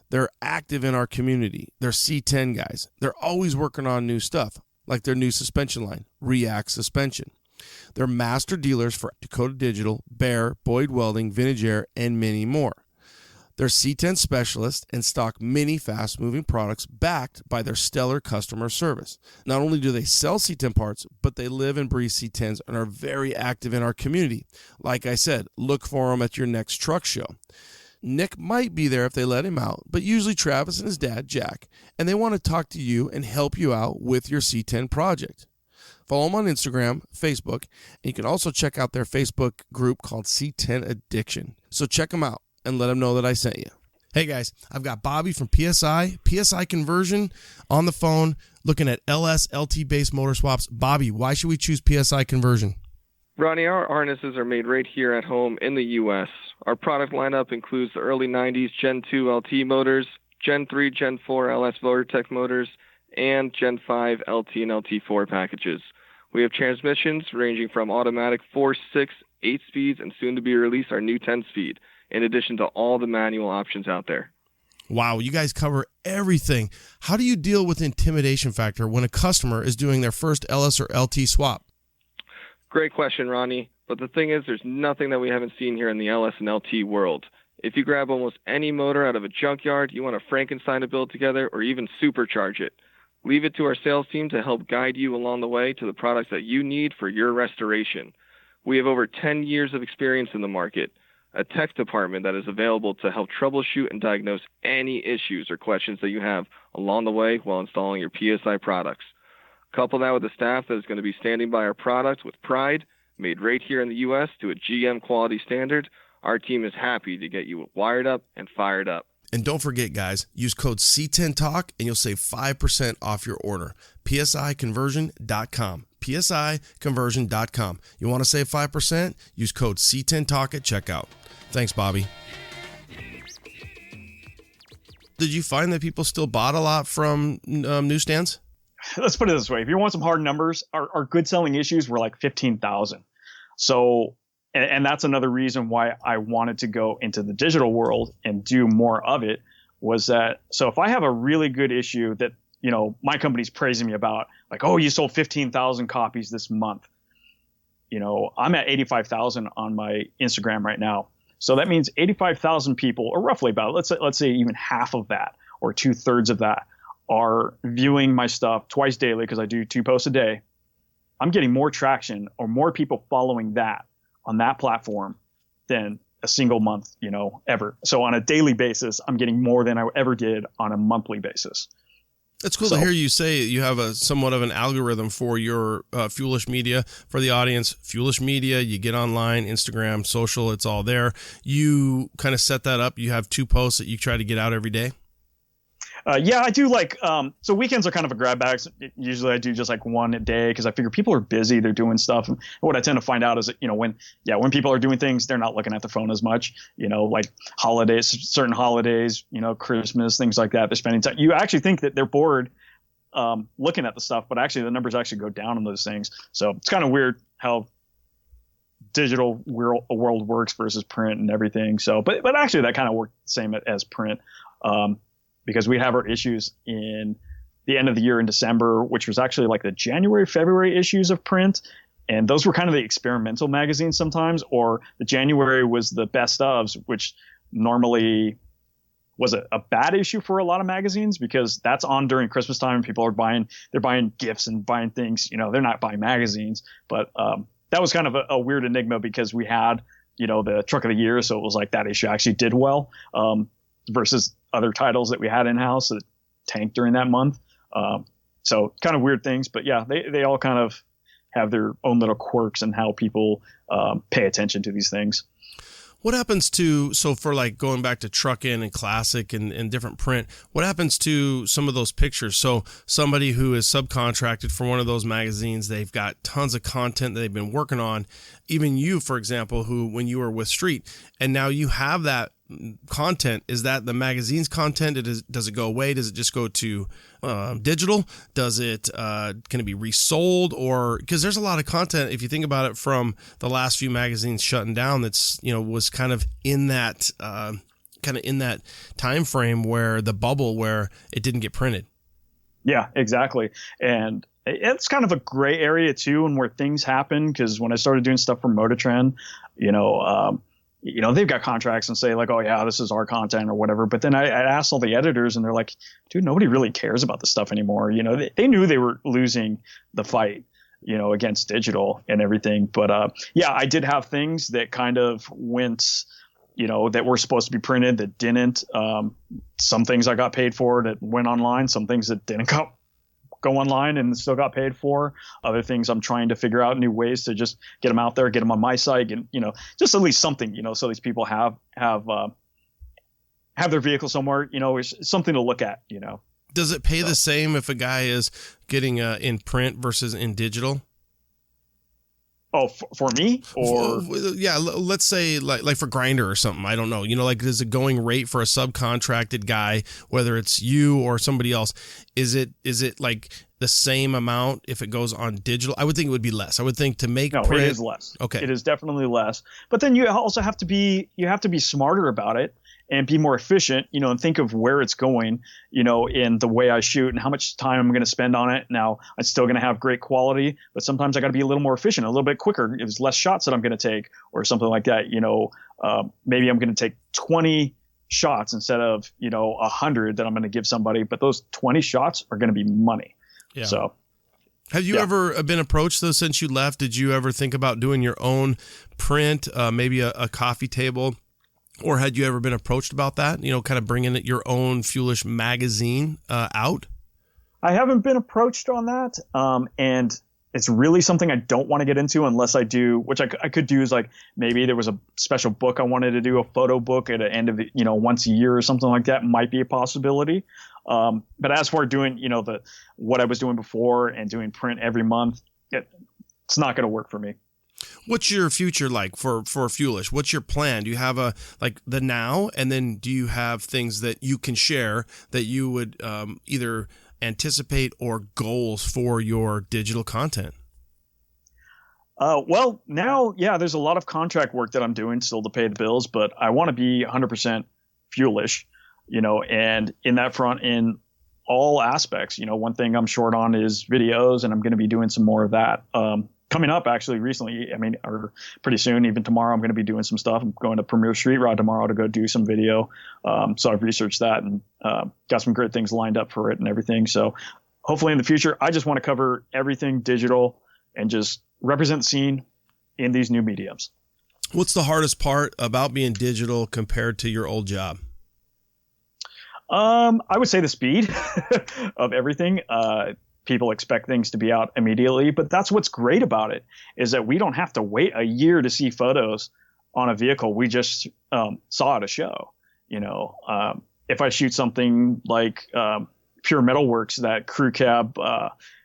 They're active in our community. They're C10 guys. They're always working on new stuff, like their new suspension line, React Suspension. They're master dealers for Dakota Digital, Bear, Boyd Welding, Vintage Air, and many more. They're C10 specialists and stock many fast-moving products backed by their stellar customer service. Not only do they sell C10 parts, but they live and breathe C10s and are very active in our community. Like I said, look for them at your next truck show. Nick might be there if they let him out, but usually Travis and his dad, Jack, and they want to talk to you and help you out with your C10 project. Follow them on Instagram, Facebook, and you can also check out their Facebook group called C10 Addiction. So check them out and let them know that I sent you. Hey guys, I've got Bobby from PSI Conversion on the phone looking at LS LT based motor swaps. Bobby, why should we choose PSI Conversion? Ronnie, our harnesses are made right here at home in the U.S. Our product lineup includes the early 90s Gen 2 LT motors, Gen 3, Gen 4 LS VotorTech motors, and Gen 5 LT and LT4 packages. We have transmissions ranging from automatic 4, 6, 8 speeds, and soon to be released our new 10-speed, in addition to all the manual options out there. Wow, you guys cover everything. How do you deal with the intimidation factor when a customer is doing their first LS or LT swap? Great question, Ronnie. But the thing is, there's nothing that we haven't seen here in the LS and LT world. If you grab almost any motor out of a junkyard, you want to Frankenstein a build together, or even supercharge it. Leave it to our sales team to help guide you along the way to the products that you need for your restoration. We have over 10 years of experience in the market, a tech department that is available to help troubleshoot and diagnose any issues or questions that you have along the way while installing your PSI products. Couple that with a staff that is going to be standing by our products with pride, made right here in the U.S. to a GM quality standard. Our team is happy to get you wired up and fired up. And don't forget, guys, use code C10TALK and you'll save 5% off your order. PSIconversion.com. PSIconversion.com. You want to save 5%? Use code C10TALK at checkout. Thanks, Bobby. Did you find that people still bought a lot from newsstands? Let's put it this way. If you want some hard numbers, our good selling issues were like 15,000. So, and that's another reason why I wanted to go into the digital world and do more of it, was that, so if I have a really good issue that, my company's praising me about, like, oh, you sold 15,000 copies this month. I'm at 85,000 on my Instagram right now. So that means 85,000 people, or roughly about, let's say even half of that, or 2/3 of that, are viewing my stuff twice daily, because I do 2 posts a day. I'm getting more traction or more people following that on that platform than a single month, ever. So on a daily basis, I'm getting more than I ever did on a monthly basis. It's cool to hear you say you have a somewhat of an algorithm for your Fuelish Media. For the audience, Fuelish Media, you get online, Instagram, social, it's all there. You kind of set that up. You have 2 posts that you try to get out every day. Yeah, I do so weekends are kind of a grab bag. Usually I do just like 1 a day, because I figure people are busy, they're doing stuff. And what I tend to find out is that, when people are doing things, they're not looking at the phone as much, like holidays, certain holidays, Christmas, things like that. They're spending time. You actually think that they're bored looking at the stuff, but actually the numbers actually go down on those things. So it's kind of weird how digital world works versus print and everything. So, but actually that kind of worked the same as print. Because we have our issues in the end of the year in December, which was actually like the January, February issues of print. And those were kind of the experimental magazines sometimes, or the January was the best ofs, which normally was a bad issue for a lot of magazines, because that's on during Christmas time and people are they're buying gifts and buying things, they're not buying magazines. But that was kind of a weird enigma, because we had, the truck of the year. So it was like that issue actually did well, versus other titles that we had in house that tanked during that month. So kind of weird things, but yeah, they all kind of have their own little quirks and how people pay attention to these things. What happens to, so for like going back to Truckin' and Classic and different print, what happens to some of those pictures? So somebody who is subcontracted for one of those magazines, they've got tons of content that they've been working on. Even you, for example, who, when you were with Street, and now you have that content, is that the magazine's content? Does it go away? Does it just go to digital? Does it can it be resold? Or because there's a lot of content, if you think about it, from the last few magazines shutting down, that's was kind of in that time frame where the bubble where it didn't get printed. Yeah, exactly. And it's kind of a gray area too, and where things happen, because when I started doing stuff for Motor Trend, they've got contracts and say like, oh yeah, this is our content or whatever. But then I asked all the editors and they're like, dude, nobody really cares about this stuff anymore. They knew they were losing the fight, against digital and everything. But yeah, I did have things that kind of went, that were supposed to be printed that didn't. Some things I got paid for that went online, some things that didn't go online and still got paid for. Other things I'm trying to figure out new ways to just get them out there, get them on my site, and just at least something, so these people have their vehicle somewhere, is something to look at, Does it pay the same if a guy is getting in print versus in digital? Oh, for me? Or yeah, let's say like for Grindr or something. I don't know. Like, is it going rate for a subcontracted guy, whether it's you or somebody else? Is it like the same amount if it goes on digital? I would think it would be less. I would think to make print, it is less. Okay, it is definitely less. But then you also have to be smarter about it and be more efficient, and think of where it's going, in the way I shoot and how much time I'm going to spend on it. Now, I'm still going to have great quality, but sometimes I got to be a little more efficient, a little bit quicker. There's less shots that I'm going to take or something like that. Maybe I'm going to take 20 shots instead of, 100 that I'm going to give somebody, but those 20 shots are going to be money. Yeah. So. Have you ever been approached, though, since you left? Did you ever think about doing your own print, maybe a coffee table? Or had you ever been approached about that, kind of bringing your own Fuelish magazine out? I haven't been approached on that. And it's really something I don't want to get into unless I do, which I could do is like, maybe there was a special book I wanted to do, a photo book at the end of once a year or something like that might be a possibility. But as for doing, what I was doing before and doing print every month, it's not going to work for me. What's your future like for Fuelish? What's your plan? Do you have the now, and then do you have things that you can share that you would either anticipate or goals for your digital content? Well, now, yeah, there's a lot of contract work that I'm doing still to pay the bills, but I want to be 100% Fuelish, and in that front, in all aspects, one thing I'm short on is videos, and I'm going to be doing some more of that. Coming up actually recently, or pretty soon, even tomorrow, I'm going to be doing some stuff. I'm going to Premier Street Rod tomorrow to go do some video. So I've researched that and got some great things lined up for it and everything. So hopefully in the future, I just want to cover everything digital and just represent the scene in these new mediums. What's the hardest part about being digital compared to your old job? I would say the speed of everything. People expect things to be out immediately, but that's what's great about it, is that we don't have to wait a year to see photos on a vehicle we just saw at a show. If I shoot something like Pure Metalworks, that Crew Cab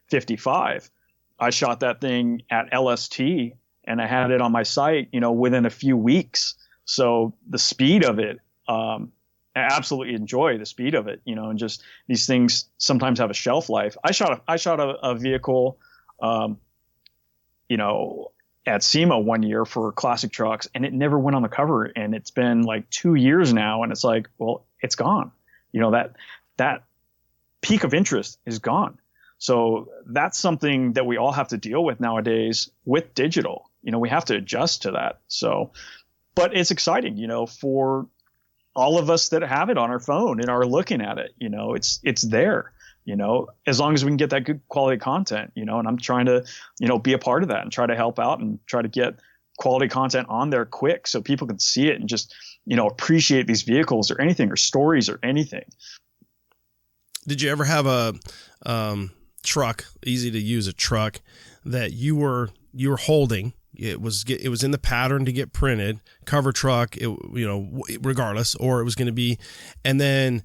55, I shot that thing at LST and I had it on my site, within a few weeks. So the speed of it, I absolutely enjoy the speed of it, and just these things sometimes have a shelf life. I shot a vehicle, at SEMA one year for classic trucks, and it never went on the cover. And it's been like 2 years now. And it's like, well, it's gone. That peak of interest is gone. So that's something that we all have to deal with nowadays with digital. We have to adjust to that. So, but it's exciting, for all of us that have it on our phone and are looking at it, it's there, as long as we can get that good quality content, and I'm trying to, be a part of that and try to help out and try to get quality content on there quick so people can see it and just, appreciate these vehicles or anything or stories or anything. Did you ever have a truck, easy to use a truck that you were holding? It was in the pattern to get printed, cover truck, regardless, or it was going to be, and then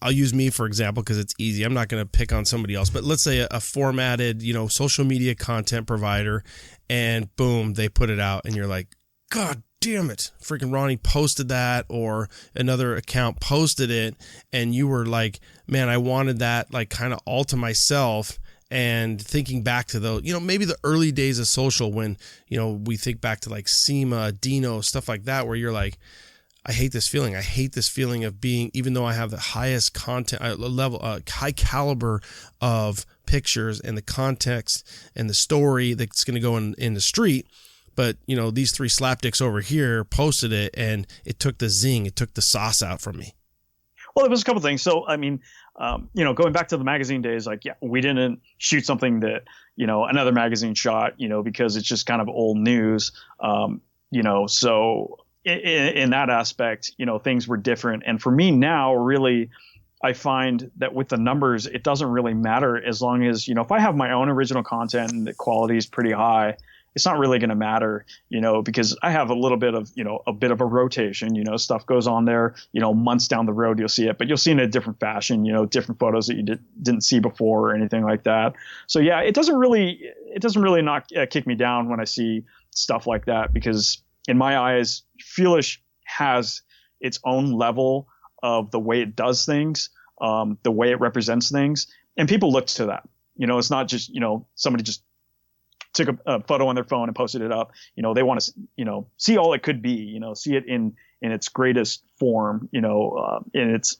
I'll use me for example because it's easy. I'm not going to pick on somebody else, but let's say a formatted, social media content provider, and boom, they put it out, and you're like, God damn it, freaking Ronnie posted that, or another account posted it, and you were like, man, I wanted that like kind of all to myself. And thinking back to those, maybe the early days of social when, we think back to like SEMA, Dino, stuff like that, where you're like, I hate this feeling. I hate this feeling of being, even though I have the highest content level, high caliber of pictures and the context and the story that's going to go in the street. But, these three slapdicks over here posted it, and it took the zing, it took the sauce out from me. Well, it was a couple things. So, I mean, going back to the magazine days, like, yeah, we didn't shoot something that, another magazine shot, because it's just kind of old news, so in that aspect, things were different. And for me now, really, I find that with the numbers, it doesn't really matter as long as, if I have my own original content and the quality is pretty high, it's not really going to matter, because I have a little bit of, a bit of a rotation, stuff goes on there, months down the road, you'll see it, but you'll see it in a different fashion, different photos that you didn't see before or anything like that. So yeah, it doesn't really not kick me down when I see stuff like that, because in my eyes, Fuelish has its own level of the way it does things, the way it represents things, and people look to that. It's not just, somebody just took a photo on their phone and posted it up. They want to, see all it could be, see it in its greatest form, in its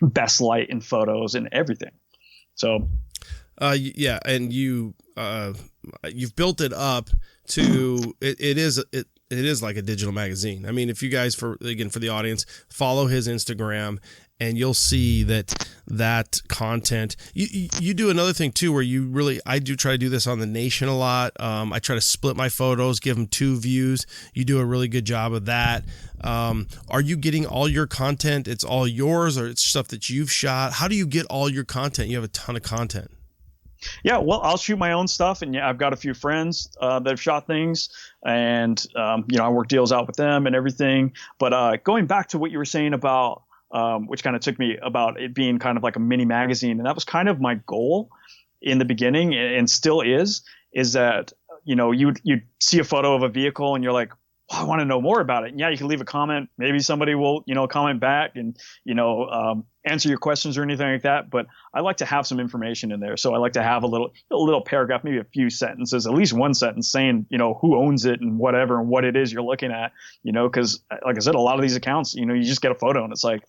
best light in photos and everything. So, yeah. And you've built it up to, it is like a digital magazine. I mean, if you guys, for the audience, follow his Instagram, and you'll see that content. You do another thing too, where I do try to do this on The Nation a lot. I try to split my photos, give them 2 views. You do a really good job of that. Are you getting all your content? It's all yours, or it's stuff that you've shot? How do you get all your content? You have a ton of content. Yeah, well, I'll shoot my own stuff, and yeah, I've got a few friends that have shot things, and I work deals out with them and everything. But going back to what you were saying about, which kind of took me about it being kind of like a mini magazine, and that was kind of my goal in the beginning, and still is that you'd see a photo of a vehicle, and you're like, well, I want to know more about it. And yeah, you can leave a comment. Maybe somebody will, comment back and, answer your questions or anything like that. But I like to have some information in there. So I like to have a little paragraph, maybe a few sentences, at least one sentence saying, who owns it and whatever, and what it is you're looking at, because like I said, a lot of these accounts, you just get a photo and it's like,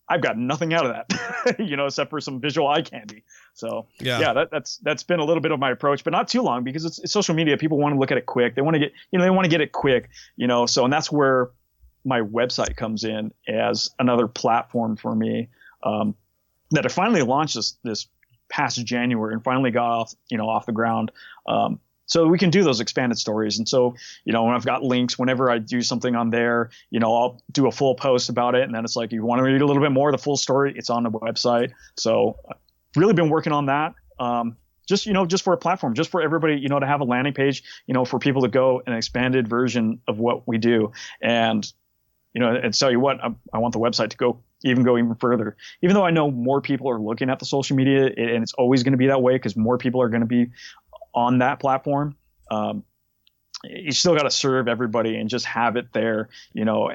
I've got nothing out of that, except for some visual eye candy. So yeah, that's been a little bit of my approach, but not too long, because it's social media. People want to look at it quick. They want to get, they want to get it quick, so, and that's where my website comes in as another platform for me, that I finally launched this past January and finally got off the ground. So we can do those expanded stories. And so, when I've got links, whenever I do something on there, I'll do a full post about it. And then it's like, you want to read a little bit more of the full story, it's on the website. So I've really been working on that. Just for a platform, just for everybody, to have a landing page, for people to go an expanded version of what we do. And, and tell you what, I want the website to go even further, even though I know more people are looking at the social media, and it's always going to be that way because more people are going to be on that platform. You still got to serve everybody and just have it there,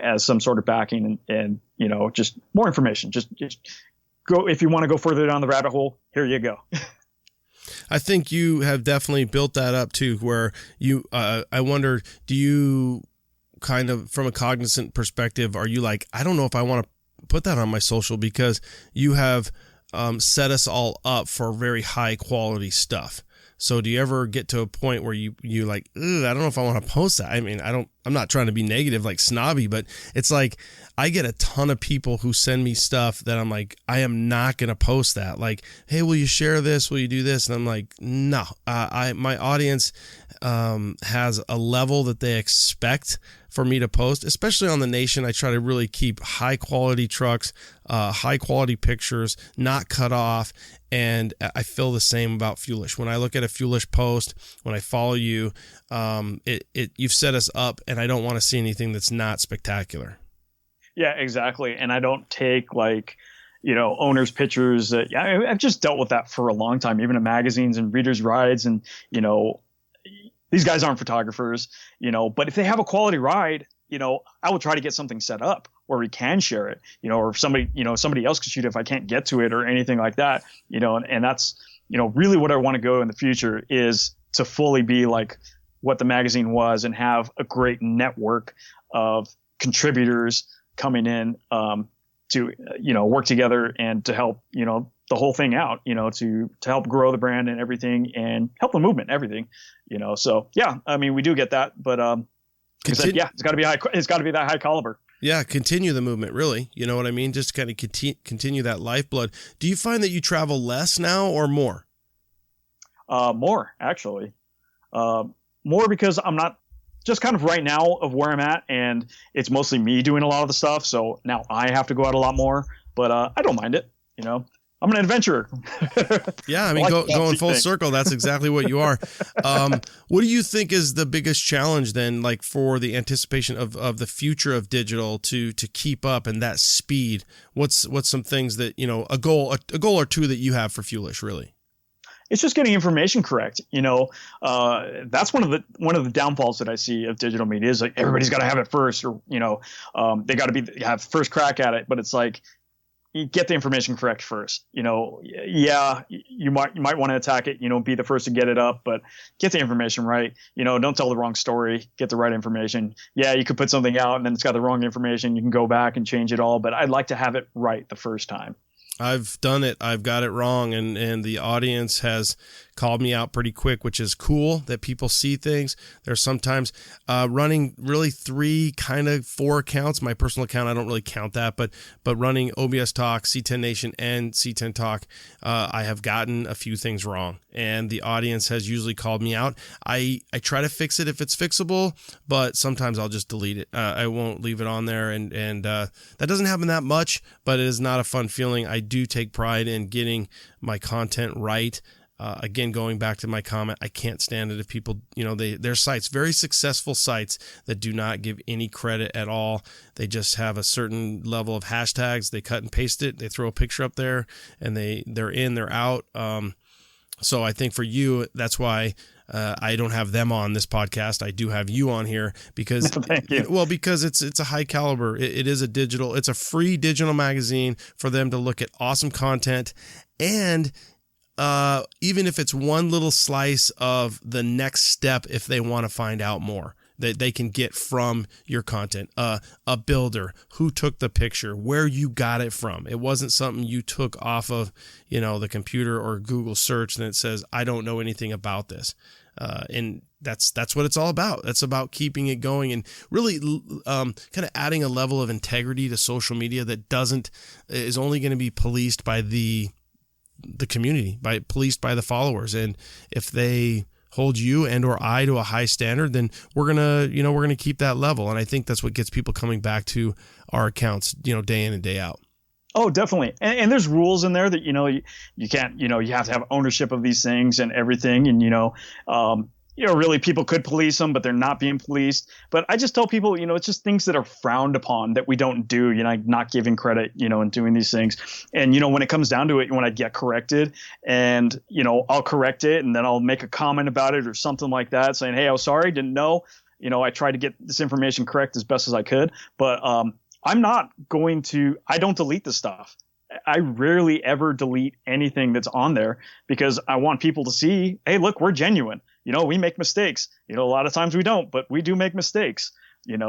as some sort of backing and just more information. Just go, if you want to go further down the rabbit hole, here you go. I think you have definitely built that up too, where you, I wonder, do you kind of, from a cognizant perspective, are you like, I don't know if I want to put that on my social, because you have set us all up for very high quality stuff. So do you ever get to a point where you like, I don't know if I want to post that? I mean, I'm not trying to be negative, like snobby, but it's like I get a ton of people who send me stuff that I'm like, I am not going to post that. Like, hey, will you share this? Will you do this? And I'm like, no, my audience has a level that they expect for me to post, especially on the Nation. I try to really keep high quality trucks, high quality pictures, not cut off. And I feel the same about Fuelish. When I look at a Fuelish post, when I follow you, you've set us up, and I don't want to see anything that's not spectacular. Yeah, exactly. And I don't take owners' pictures. I've just dealt with that for a long time, even in magazines and readers' rides. And, these guys aren't photographers, but if they have a quality ride, I will try to get something set up where we can share it, or if somebody else could shoot it if I can't get to it or anything like that, and that's, really what I want to go in the future is to fully be like what the magazine was and have a great network of contributors coming in to work together and to help the whole thing out, to help grow the brand and everything and help the movement and everything, so yeah, I mean, we do get that, but it's got to be high, it's got to be that high caliber. Yeah, continue the movement, really. You know what I mean? Just kind of continue that lifeblood. Do you find that you travel less now or more? More, actually. More because I'm not just kind of right now of where I'm at, and it's mostly me doing a lot of the stuff. So now I have to go out a lot more, but I don't mind it. I'm an adventurer. Yeah, I mean, going full circle, that's exactly what you are. What do you think is the biggest challenge then, like for the anticipation of the future of digital to keep up and that speed? What's some things that, a goal or two that you have for Fuelish, really? It's just getting information correct. That's one of the downfalls that I see of digital media is like everybody's got to have it first, or they got to have first crack at it. But it's like, you get the information correct first. Yeah, you might want to attack it. Be the first to get it up, but get the information right. Don't tell the wrong story. Get the right information. Yeah, you could put something out and then it's got the wrong information. You can go back and change it all, but I'd like to have it right the first time. I've done it. I've got it wrong, and the audience has called me out pretty quick, which is cool that people see things. There's sometimes running really 3, kind of 4 accounts. My personal account, I don't really count that, but running OBS Talk, C10 Nation, and C10 Talk, I have gotten a few things wrong, and the audience has usually called me out. I try to fix it if it's fixable, but sometimes I'll just delete it. I won't leave it on there, and that doesn't happen that much, but it is not a fun feeling. I do take pride in getting my content right. Again, going back to my comment, I can't stand it if people, there's sites, very successful sites that do not give any credit at all. They just have a certain level of hashtags. They cut and paste it. They throw a picture up there and they're in, they're out. So I think for you, that's why I don't have them on this podcast. I do have you on here because, Thank you. Well, because it's a high caliber. It is it's a free digital magazine for them to look at awesome content, and even if it's one little slice of the next step, if they want to find out more, that they can get from your content, a builder, who took the picture, where you got it from. It wasn't something you took off of, the computer or Google search and it says, I don't know anything about this. And that's what it's all about. That's about keeping it going and really kind of adding a level of integrity to social media that is only going to be policed by the community, policed by the followers. And if they hold you and or I to a high standard, then we're gonna keep that level. And I think that's what gets people coming back to our accounts, day in and day out. Oh, definitely. And there's rules in there that, you can't, you have to have ownership of these things and everything. And, really people could police them, but they're not being policed. But I just tell people, it's just things that are frowned upon that we don't do, not giving credit, and doing these things. And, when it comes down to it, when I get corrected and, I'll correct it and then I'll make a comment about it or something like that saying, hey, I'm sorry, didn't know, I tried to get this information correct as best as I could. But I don't delete the stuff. I rarely ever delete anything that's on there because I want people to see, hey, look, we're genuine. We make mistakes. A lot of times we don't, but we do make mistakes.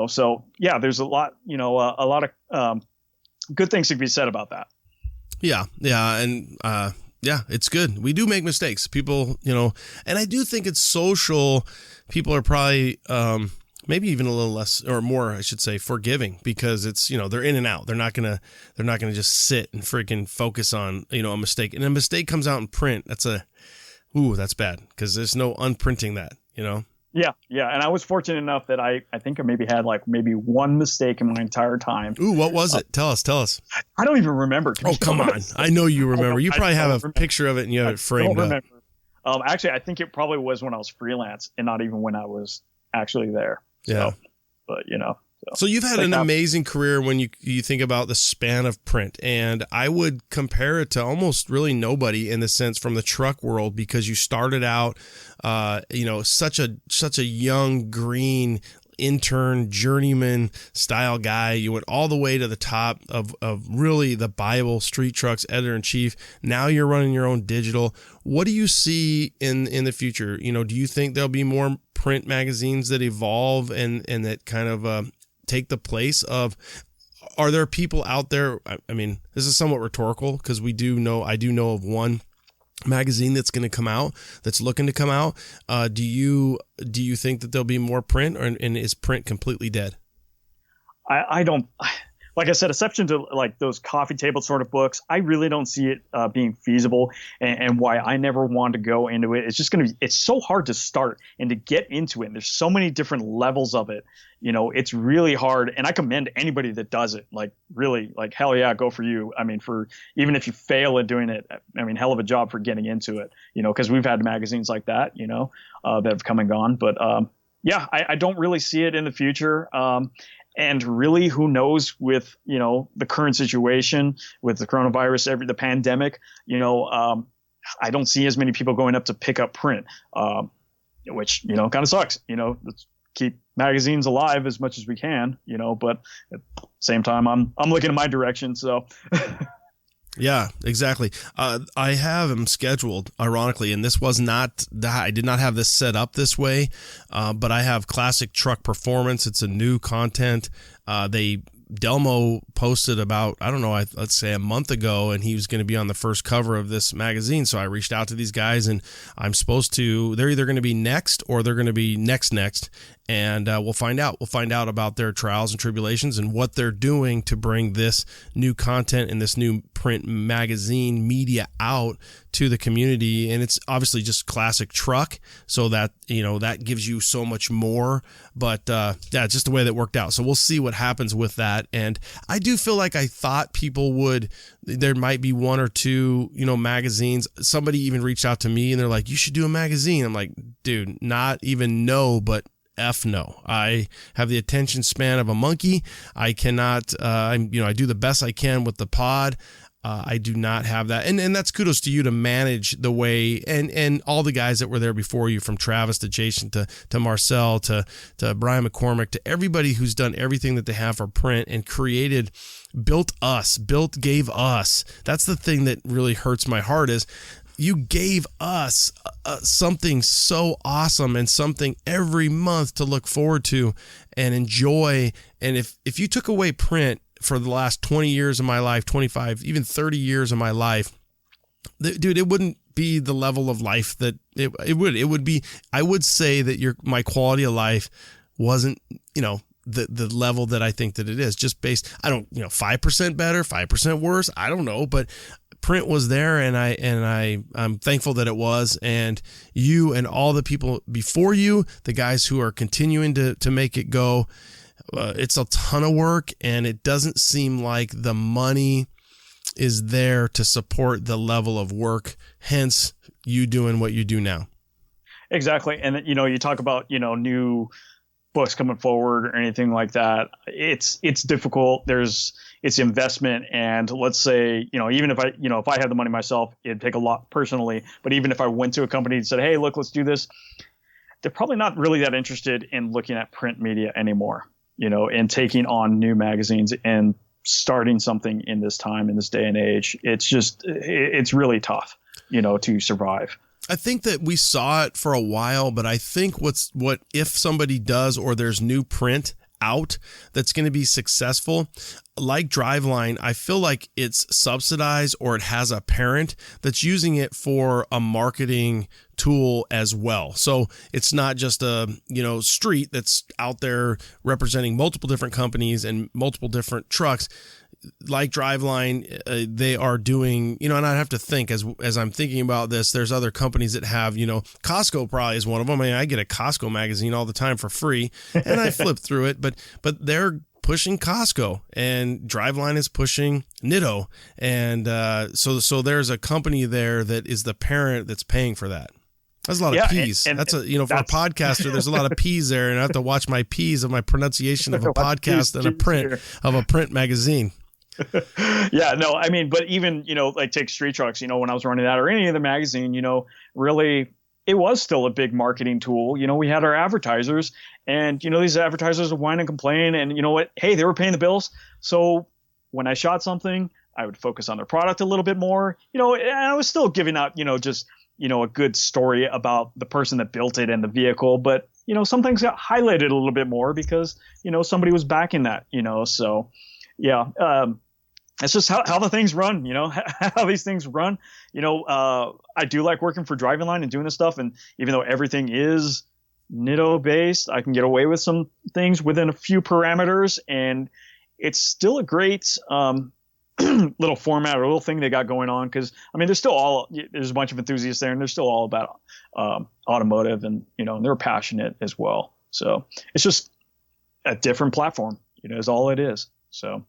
So yeah, there's a lot of good things to be said about that. Yeah, and Yeah, it's good. We do make mistakes. People, and I do think it's social. People are probably maybe even a little less or more, I should say, forgiving because it's, they're in and out. They're not gonna just sit and freaking focus on, a mistake. And a mistake comes out in print. That's bad because there's no unprinting that, Yeah. And I was fortunate enough that I think I maybe had maybe one mistake in my entire time. Ooh, what was it? Tell us. I don't even remember. Oh, come on. I know you remember. You probably have a picture of it and you have it framed up. Actually, I think it probably was when I was freelance and not even when I was actually there. Yeah. But, So you've had an amazing career when you think about the span of print, and I would compare it to almost really nobody in the sense from the truck world because you started out, such a young green intern journeyman style guy. You went all the way to the top of really the Bible Street Trucks editor-in-chief. Now you're running your own digital. What do you see in the future? Do you think there'll be more print magazines that evolve and that kind of take the place of, are there people out there? I mean, this is somewhat rhetorical because I do know of one magazine that's going to come out, that's looking to come out. Do you think that there'll be more print, and is print completely dead? I don't. Like I said, exception to those coffee table sort of books, I really don't see it being feasible. And why I never wanted to go into it, it's so hard to start and to get into it. And there's so many different levels of it. It's really hard. And I commend anybody that does it. Really, hell yeah, go for you. I mean, even if you fail at doing it, I mean, hell of a job for getting into it, because we've had magazines like that, that have come and gone. But yeah, I don't really see it in the future. And really, who knows with, the current situation with the coronavirus, the pandemic, I don't see as many people going up to pick up print, which, kind of sucks. Let's keep magazines alive as much as we can, but at the same time, I'm looking in my direction. So. Yeah, exactly. I have them scheduled, ironically, and this was not, I did not have this set up this way, but I have Classic Truck Performance. It's a new content. Delmo posted about, let's say a month ago, and he was going to be on the first cover of this magazine. So I reached out to these guys, and they're either going to be next or they're going to be next. And we'll find out. We'll find out about their trials and tribulations and what they're doing to bring this new content and this new print magazine media out to the community. And it's obviously just classic truck, so that that gives you so much more. But it's just the way that worked out. So we'll see what happens with that. And I do feel like I thought there might be one or two magazines. Somebody even reached out to me and they're like, you should do a magazine. I'm like, dude, not even no, but F no. I have the attention span of a monkey. I cannot, I do the best I can with the pod. I do not have that. And that's kudos to you to manage the way, and all the guys that were there before you, from Travis to Jason to Marcel to Brian McCormick, to everybody who's done everything that they have for print and gave us. That's the thing that really hurts my heart is, you gave us something so awesome and something every month to look forward to and enjoy. And if you took away print for the last 20 years of my life, 25, even 30 years of my life, dude, it wouldn't be the level of life that it would be. I would say that my quality of life wasn't, the level that I think that it is, just based, 5% better, 5% worse. I don't know, but print was there, and I'm thankful that it was. And you and all the people before you, the guys who are continuing to make it go, it's a ton of work, and it doesn't seem like the money is there to support the level of work, hence you doing what you do now. Exactly. And you talk about new books coming forward or anything like that. It's difficult. It's investment. And let's say, even if I have the money myself, it'd take a lot personally. But even if I went to a company and said, hey, look, let's do this, they're probably not really that interested in looking at print media anymore, and taking on new magazines and starting something in this time, in this day and age. It's really tough, to survive. I think that we saw it for a while, but I think what if somebody does, or there's new print out that's going to be successful, like Driveline, I feel like it's subsidized or it has a parent that's using it for a marketing tool as well. So it's not just a, street that's out there representing multiple different companies and multiple different trucks. Like Driveline, they are doing, and I'd have to think as I'm thinking about this, there's other companies that have, Costco probably is one of them. I mean, I get a Costco magazine all the time for free and I flip through it, but they're pushing Costco and Driveline is pushing Nitto. And so there's a company there that is the parent that's paying for that. That's a lot of P's. And that's for a podcaster, there's a lot of P's there, and I have to watch my P's of my pronunciation of a podcast and a print magazine. Yeah, no, I mean, but even, like take Street Trucks, when I was running that or any of the magazine, really it was still a big marketing tool. We had our advertisers and, these advertisers would whine and complain and you know what? Hey, they were paying the bills. So when I shot something, I would focus on their product a little bit more, and I was still giving out, just, a good story about the person that built it and the vehicle. But, some things got highlighted a little bit more because, somebody was backing that, so yeah. It's just how the things run, how these things run. I do like working for Driveline and doing this stuff. And even though everything is Nitto based, I can get away with some things within a few parameters. And it's still a great little format or little thing they got going on. Because, I mean, there's a bunch of enthusiasts there and they're still all about automotive and, and they're passionate as well. So it's just a different platform, is all it is. So.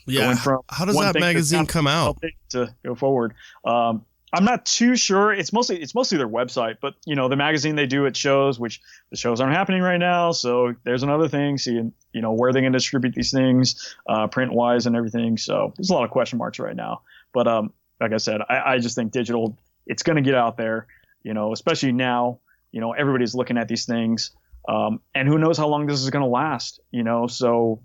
Yeah. How does that magazine come out to go forward? I'm not too sure. It's mostly their website, but the magazine they do at shows, which the shows aren't happening right now. So there's another thing. Seeing, where they're going to distribute these things, print wise and everything. So there's a lot of question marks right now, but, like I said, I just think digital, it's going to get out there, especially now, everybody's looking at these things. And who knows how long this is going to last, so,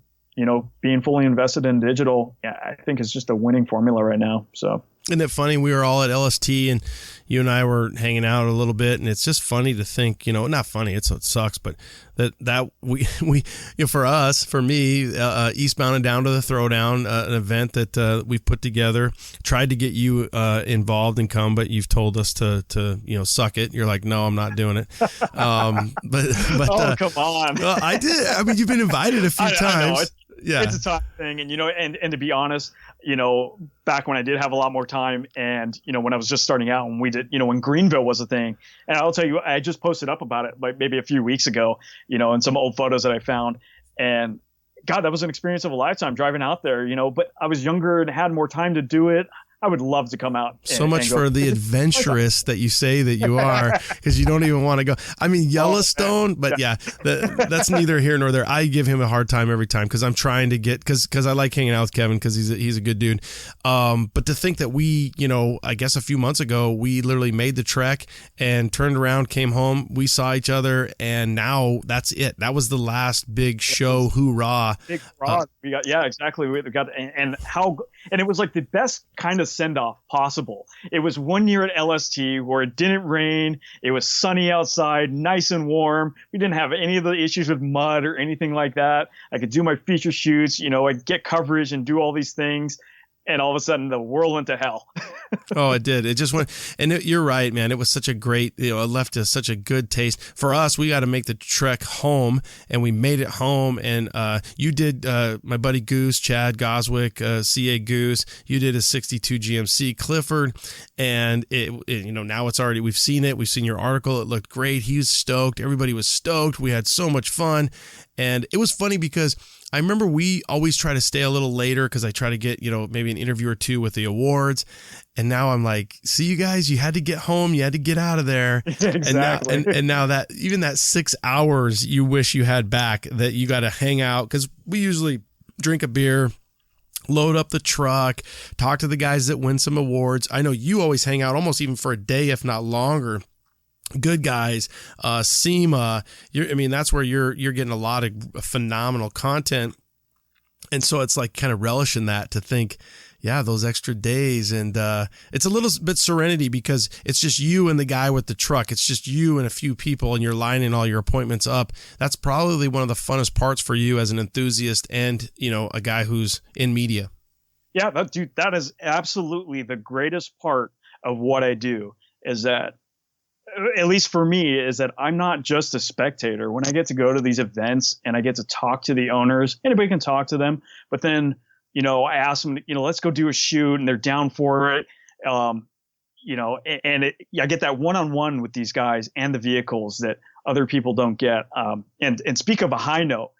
being fully invested in digital, I think is just a winning formula right now. So. Isn't it funny? We were all at LST and you and I were hanging out a little bit, and it's just funny to think, not funny, it sucks, but that we for me, Eastbound and Down to the Throwdown, an event that we've put together, tried to get you involved and come, but you've told us to suck it. You're like, no, I'm not doing it. But oh, come on. Well, I did. I mean, you've been invited a few times. Yeah, it's a tough thing. And, and to be honest, back when I did have a lot more time and, when I was just starting out and we did, when Greenville was a thing, and I'll tell you, I just posted up about it like maybe a few weeks ago, and some old photos that I found, and God, that was an experience of a lifetime driving out there, but I was younger and had more time to do it. I would love to come out. So much for the adventurous that you say that you are, because you don't even want to go. I mean, Yellowstone, but yeah, that's neither here nor there. I give him a hard time every time because I'm trying to get, because I like hanging out with Kevin because he's a good dude. But to think that we, I guess a few months ago, we literally made the trek and turned around, came home, we saw each other, and now that's it. That was the last big show. Hoorah. Big hurrah. We got, yeah, exactly. We got, and it was like the best kind of send off possible. It was one year at LST where it didn't rain. It was sunny outside, nice and warm. We didn't have any of the issues with mud or anything like that. I could do my feature shoots, I'd get coverage and do all these things. And all of a sudden the world went to hell. Oh, it did. It just went. And you're right, man. It was such a great, it left us such a good taste. For us, we got to make the trek home, and we made it home. And you did, my buddy Goose, Chad Goswick, CA Goose, you did a 62 GMC Clifford. And now it's already, we've seen it. We've seen your article. It looked great. He was stoked. Everybody was stoked. We had so much fun. And it was funny because I remember we always try to stay a little later because I try to get, maybe an interview or two with the awards. And now I'm like, see, you guys, you had to get home. You had to get out of there. Exactly. And now that even that 6 hours you wish you had back, that you got to hang out, because we usually drink a beer, load up the truck, talk to the guys that win some awards. I know you always hang out almost even for a day, if not longer. Good guys, SEMA. That's where you're getting a lot of phenomenal content. And so it's like kind of relishing that, to think, Yeah, those extra days. And it's a little bit serenity because it's just you and the guy with the truck. It's just you and a few people, and you're lining all your appointments up. That's probably one of the funnest parts for you as an enthusiast and, a guy who's in media. Yeah, that is absolutely the greatest part of what I do, is that, at least for me, is that I'm not just a spectator. When I get to go to these events and I get to talk to the owners, anybody can talk to them, but then, I ask them, let's go do a shoot, and they're down for it. I get that one-on-one with these guys and the vehicles that other people don't get. And speak of a high note,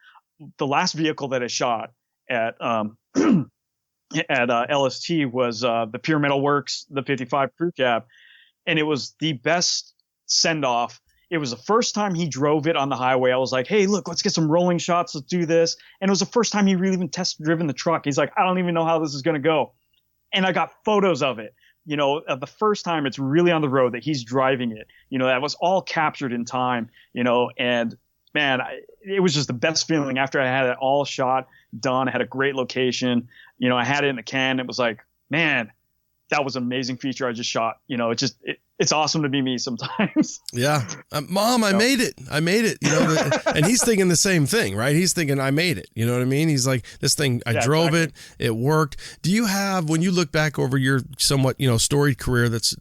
the last vehicle that I shot at LST was the Pure Metal Works, the 55 Crew Cab, and it was the best send-off. It was the first time he drove it on the highway. I was like, hey, look, let's get some rolling shots. Let's do this. And it was the first time he really even test-driven the truck. He's like, I don't even know how this is going to go. And I got photos of it. The first time it's really on the road that he's driving it. That was all captured in time, and man, it was just the best feeling after I had it all shot, done. I had a great location. I had it in the can. It was like, man, that was an amazing feature I just shot. It's awesome to be me sometimes. Yeah. Mom, I made it. And he's thinking the same thing, right? He's thinking, I made it. You know what I mean? He's like, this thing, I drove it. It worked. Do you have, when you look back over your somewhat, storied career that's,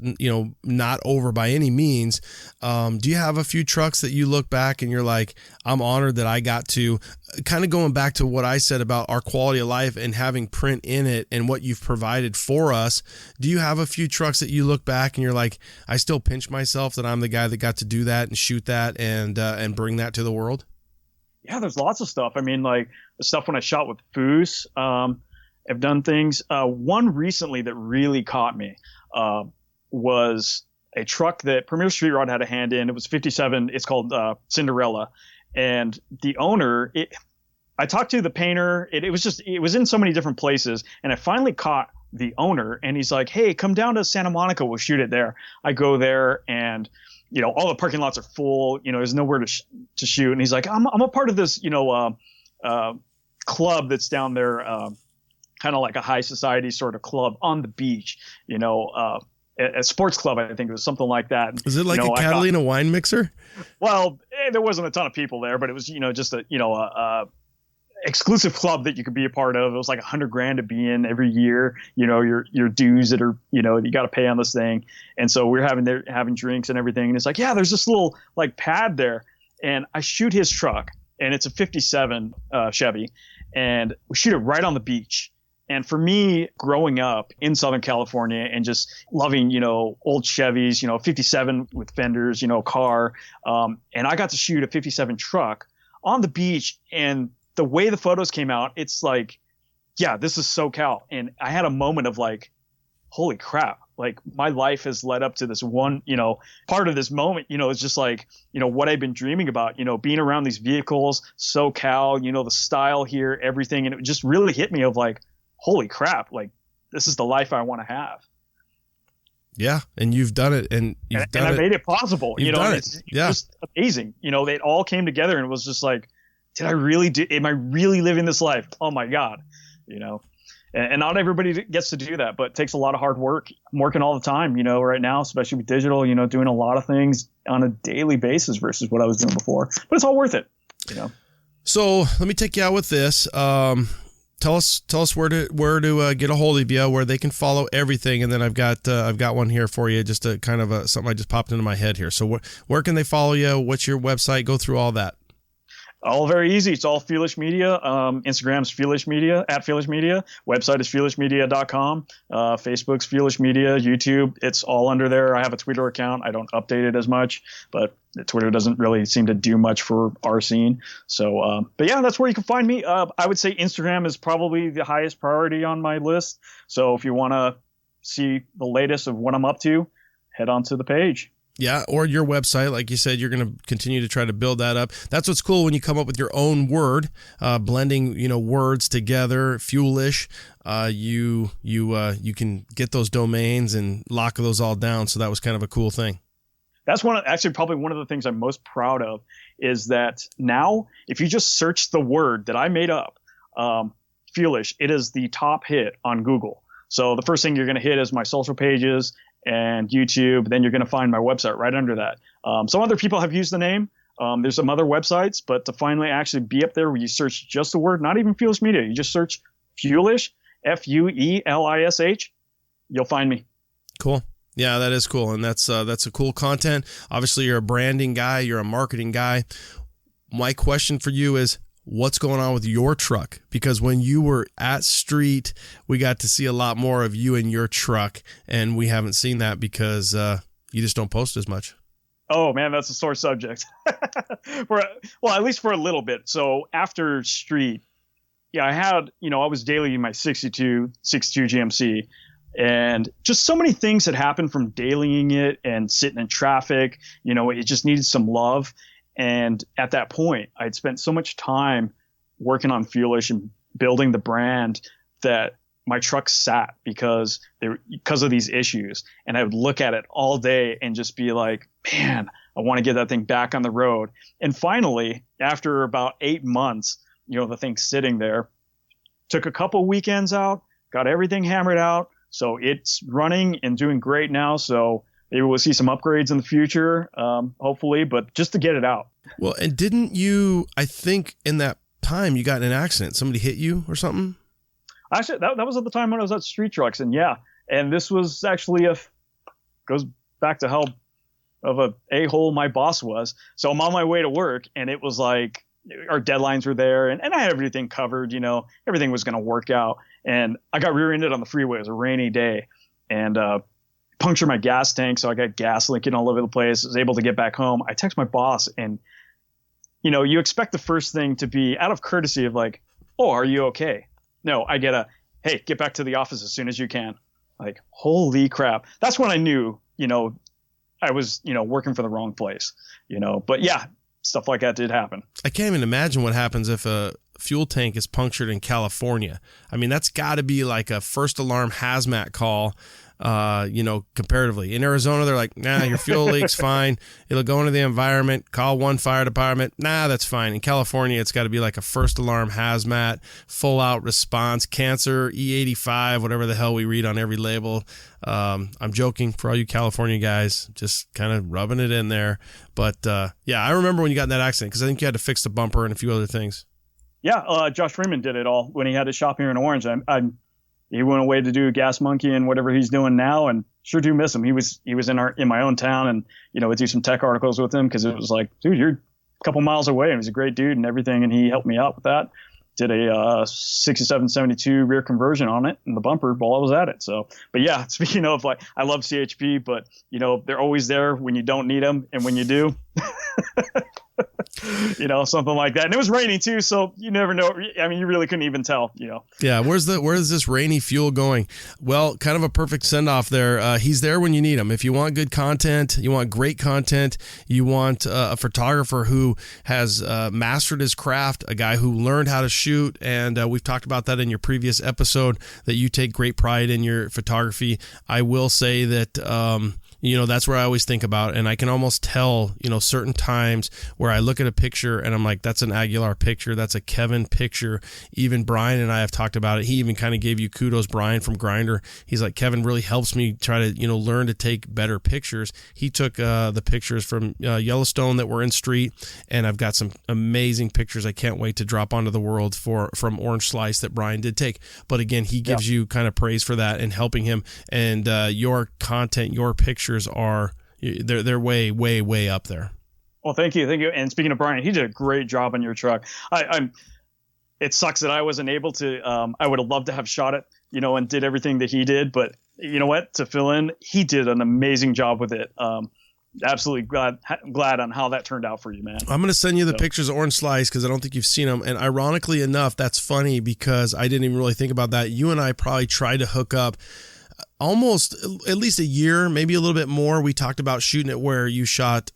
not over by any means, do you have a few trucks that you look back and you're like, I'm honored that I got to, kind of going back to what I said about our quality of life and having print in it and what you've provided for us? Do you have a few trucks that you look back and you're like, I still pinch myself that I'm the guy that got to do that and shoot that and bring that to the world? Yeah, there's lots of stuff. I mean, like the stuff when I shot with Foos, I've done things. One recently that really caught me was a truck that Premier Street Rod had a hand in. It was 57. It's called Cinderella. And the owner, I talked to the painter. It was in so many different places. And I finally caught the owner, and he's like, hey, come down to Santa Monica. We'll shoot it there. I go there, and, all the parking lots are full. There's nowhere to shoot. And he's like, I'm a part of this, club that's down there, kind of like a high society sort of club on the beach, a sports club. I think it was something like that. Is it like a Catalina wine mixer? Well, there wasn't a ton of people there, but it was, just a exclusive club that you could be a part of. It was like $100,000 to be in every year, your dues that are, you got to pay on this thing. And so we're having drinks and everything. And it's like, yeah, there's this little like pad there. And I shoot his truck, and it's a 57 Chevy, and we shoot it right on the beach. And for me, growing up in Southern California and just loving, old Chevys, 57 with fenders, car. And I got to shoot a 57 truck on the beach, and the way the photos came out, it's like, yeah, this is SoCal. And I had a moment of like, holy crap, like my life has led up to this one, part of this moment, it's just like, what I've been dreaming about, being around these vehicles, SoCal, the style here, everything. And it just really hit me of like, holy crap, like this is the life I want to have. Yeah. And you've done it, and I made it possible. It's just amazing. They all came together, and it was just like, am I really living this life? Oh my God. And not everybody gets to do that, but it takes a lot of hard work. I'm working all the time, right now, especially with digital, doing a lot of things on a daily basis versus what I was doing before, but it's all worth it, So let me take you out with this. Tell us where to get a hold of you, where they can follow everything, and then I've got one here for you, just a kind of something I just popped into my head here. So where can they follow you? What's your website? Go through all that. All very easy. It's all Fuelish Media. Instagram's Fuelish Media, @Fuelish Media. Website is FuelishMedia.com. Facebook's Fuelish Media. YouTube, it's all under there. I have a Twitter account. I don't update it as much, but Twitter doesn't really seem to do much for our scene. So, but yeah, that's where you can find me. I would say Instagram is probably the highest priority on my list. So if you want to see the latest of what I'm up to, head on to the page. Yeah, or your website, like you said, you're going to continue to try to build that up. That's what's cool when you come up with your own word, blending words together. Fuelish, you can get those domains and lock those all down. So that was kind of a cool thing. That's probably one of the things I'm most proud of is that now, if you just search the word that I made up, Fuelish, it is the top hit on Google. So the first thing you're going to hit is my social pages and YouTube. Then you're going to find my website right under that. Some other people have used the name. There's some other websites, but to finally actually be up there where you search just the word, not even Fuelish Media, you just search Fuelish, Fuelish, you'll find me. Cool. Yeah, that is cool. And that's a cool content. Obviously, you're a branding guy. You're a marketing guy. My question for you is, what's going on with your truck? Because when you were at Street, we got to see a lot more of you and your truck, and we haven't seen that because you just don't post as much. Oh man, that's a sore subject. At least for a little bit. So after Street, I was daily in my 62 GMC, and just so many things had happened from dailying it and sitting in traffic. It just needed some love. And at that point, I'd spent so much time working on Fuelish and building the brand that my truck sat because of these issues. And I would look at it all day and just be like, man, I want to get that thing back on the road. And finally, after about 8 months, the thing's sitting there, took a couple weekends out, got everything hammered out. So it's running and doing great now. So maybe we'll see some upgrades in the future, hopefully, but just to get it out. Well, and didn't you, I think in that time you got in an accident, somebody hit you or something? Actually, that was at the time when I was at Street Trucks, and this was actually goes back to how of a a-hole my boss was. So I'm on my way to work, and it was like our deadlines were there, and I had everything covered. Everything was going to work out, and I got rear-ended on the freeway. It was a rainy day, and punctured my gas tank, so I got gas leaking all over the place. I was able to get back home. I text my boss, and you expect the first thing to be out of courtesy of like, oh, are you okay? No, I get hey, get back to the office as soon as you can. Like, holy crap. That's when I knew, I was, working for the wrong place, but yeah, stuff like that did happen. I can't even imagine what happens if a fuel tank is punctured in California. I mean, that's got to be like a first alarm hazmat call. Comparatively. In Arizona, they're like, nah, your fuel leak's fine. It'll go into the environment. Call one fire department. Nah, that's fine. In California, it's got to be like a first alarm hazmat, full out response, cancer, E85, whatever the hell we read on every label. I'm joking for all you California guys, just kind of rubbing it in there. But I remember when you got in that accident because I think you had to fix the bumper and a few other things. Yeah, Josh Freeman did it all when he had his shop here in Orange. He went away to do Gas Monkey and whatever he's doing now, and sure do miss him. He was in my own town, and would do some tech articles with him because it was like, dude, you're a couple miles away, and he's a great dude and everything, and he helped me out with that. Did a 6772 rear conversion on it and the bumper while I was at it. So, but yeah, speaking of, like, I love CHP, but they're always there when you don't need them, and when you do. Something like that. And it was raining too, so you never know. I mean, you really couldn't even tell, Yeah, where's this rainy fuel going? Well, kind of a perfect send-off there. He's there when you need him. If you want good content, you want great content, you want a photographer who has mastered his craft, a guy who learned how to shoot, and we've talked about that in your previous episode, that you take great pride in your photography. I will say that that's where I always think about, and I can almost tell, certain times where I look at a picture and I'm like, that's an Aguilar picture, that's a Kevin picture. Even Brian and I have talked about it. He even kind of gave you kudos, Brian from Grindr. He's like, Kevin really helps me try to, learn to take better pictures. He took the pictures from Yellowstone that were in Street, and I've got some amazing pictures I can't wait to drop onto the world from Orange Slice that Brian did take. But again, he gives you kind of praise for that and helping him, and your content, your pictures are, they're way, way, way up there. Well, thank you. And speaking of Brian, he did a great job on your truck. It sucks that I wasn't able to. I would have loved to have shot it, and did everything that he did. But you know what? To fill in, he did an amazing job with it. Absolutely glad on how that turned out for you, man. I'm going to send you the pictures of Orange Slice because I don't think you've seen them. And ironically enough, that's funny because I didn't even really think about that. You and I probably tried to hook up almost at least a year, maybe a little bit more. We talked about shooting it where you shot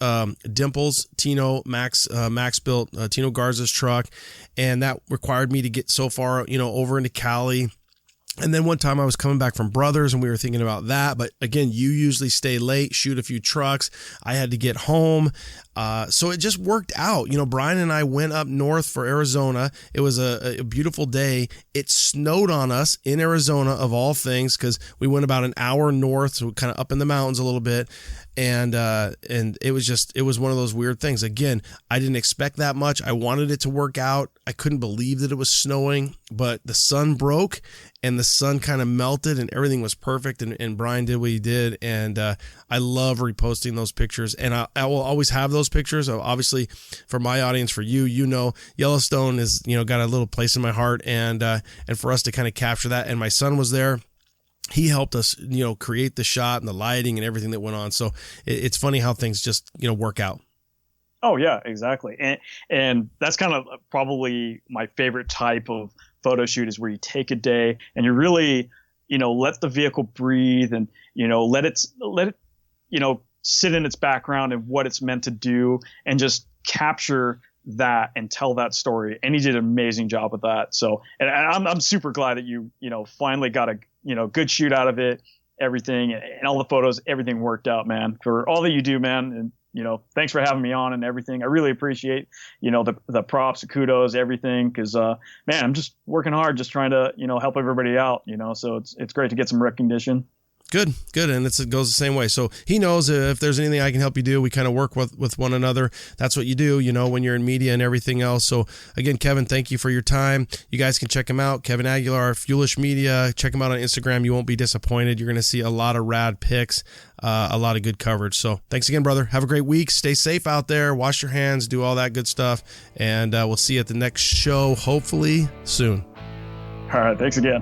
Dimples, Tino, Max built Tino Garza's truck, and that required me to get so far, over into Cali And then one time I was coming back from Brothers and we were thinking about that. But again, you usually stay late, shoot a few trucks. I had to get home. So it just worked out. You know, Brian and I went up north for Arizona. It was a beautiful day. It snowed on us in Arizona, of all things, because we went about an hour north, so kind of up in the mountains a little bit. And it was one of those weird things. Again, I didn't expect that much. I wanted it to work out. I couldn't believe that it was snowing, but the sun broke and the sun kind of melted and everything was perfect. And Brian did what he did. And I love reposting those pictures. And I will always have those pictures. Obviously, for my audience, for you, Yellowstone is, got a little place in my heart. And for us to kind of capture that. And my son was there. He helped us, create the shot and the lighting and everything that went on. So it's funny how things just, work out. Oh yeah, exactly. And that's kind of probably my favorite type of photo shoot, is where you take a day and you really, let the vehicle breathe and, let it, sit in its background and what it's meant to do, and just capture that and tell that story. And he did an amazing job with that. So, and I'm super glad that you finally got a, good shoot out of it, everything, and all the photos, everything worked out, man, for all that you do, man. And, thanks for having me on and everything. I really appreciate, the props, the kudos, everything. Cause, man, I'm just working hard, just trying to, help everybody out, so it's great to get some recognition. Good. And it goes the same way. So he knows if there's anything I can help you do, we kind of work with one another. That's what you do, when you're in media and everything else. So again, Kevin, thank you for your time. You guys can check him out. Kevin Aguilar, Fuelish Media. Check him out on Instagram. You won't be disappointed. You're going to see a lot of rad pics, a lot of good coverage. So thanks again, brother. Have a great week. Stay safe out there. Wash your hands. Do all that good stuff. And we'll see you at the next show, hopefully soon. All right. Thanks again.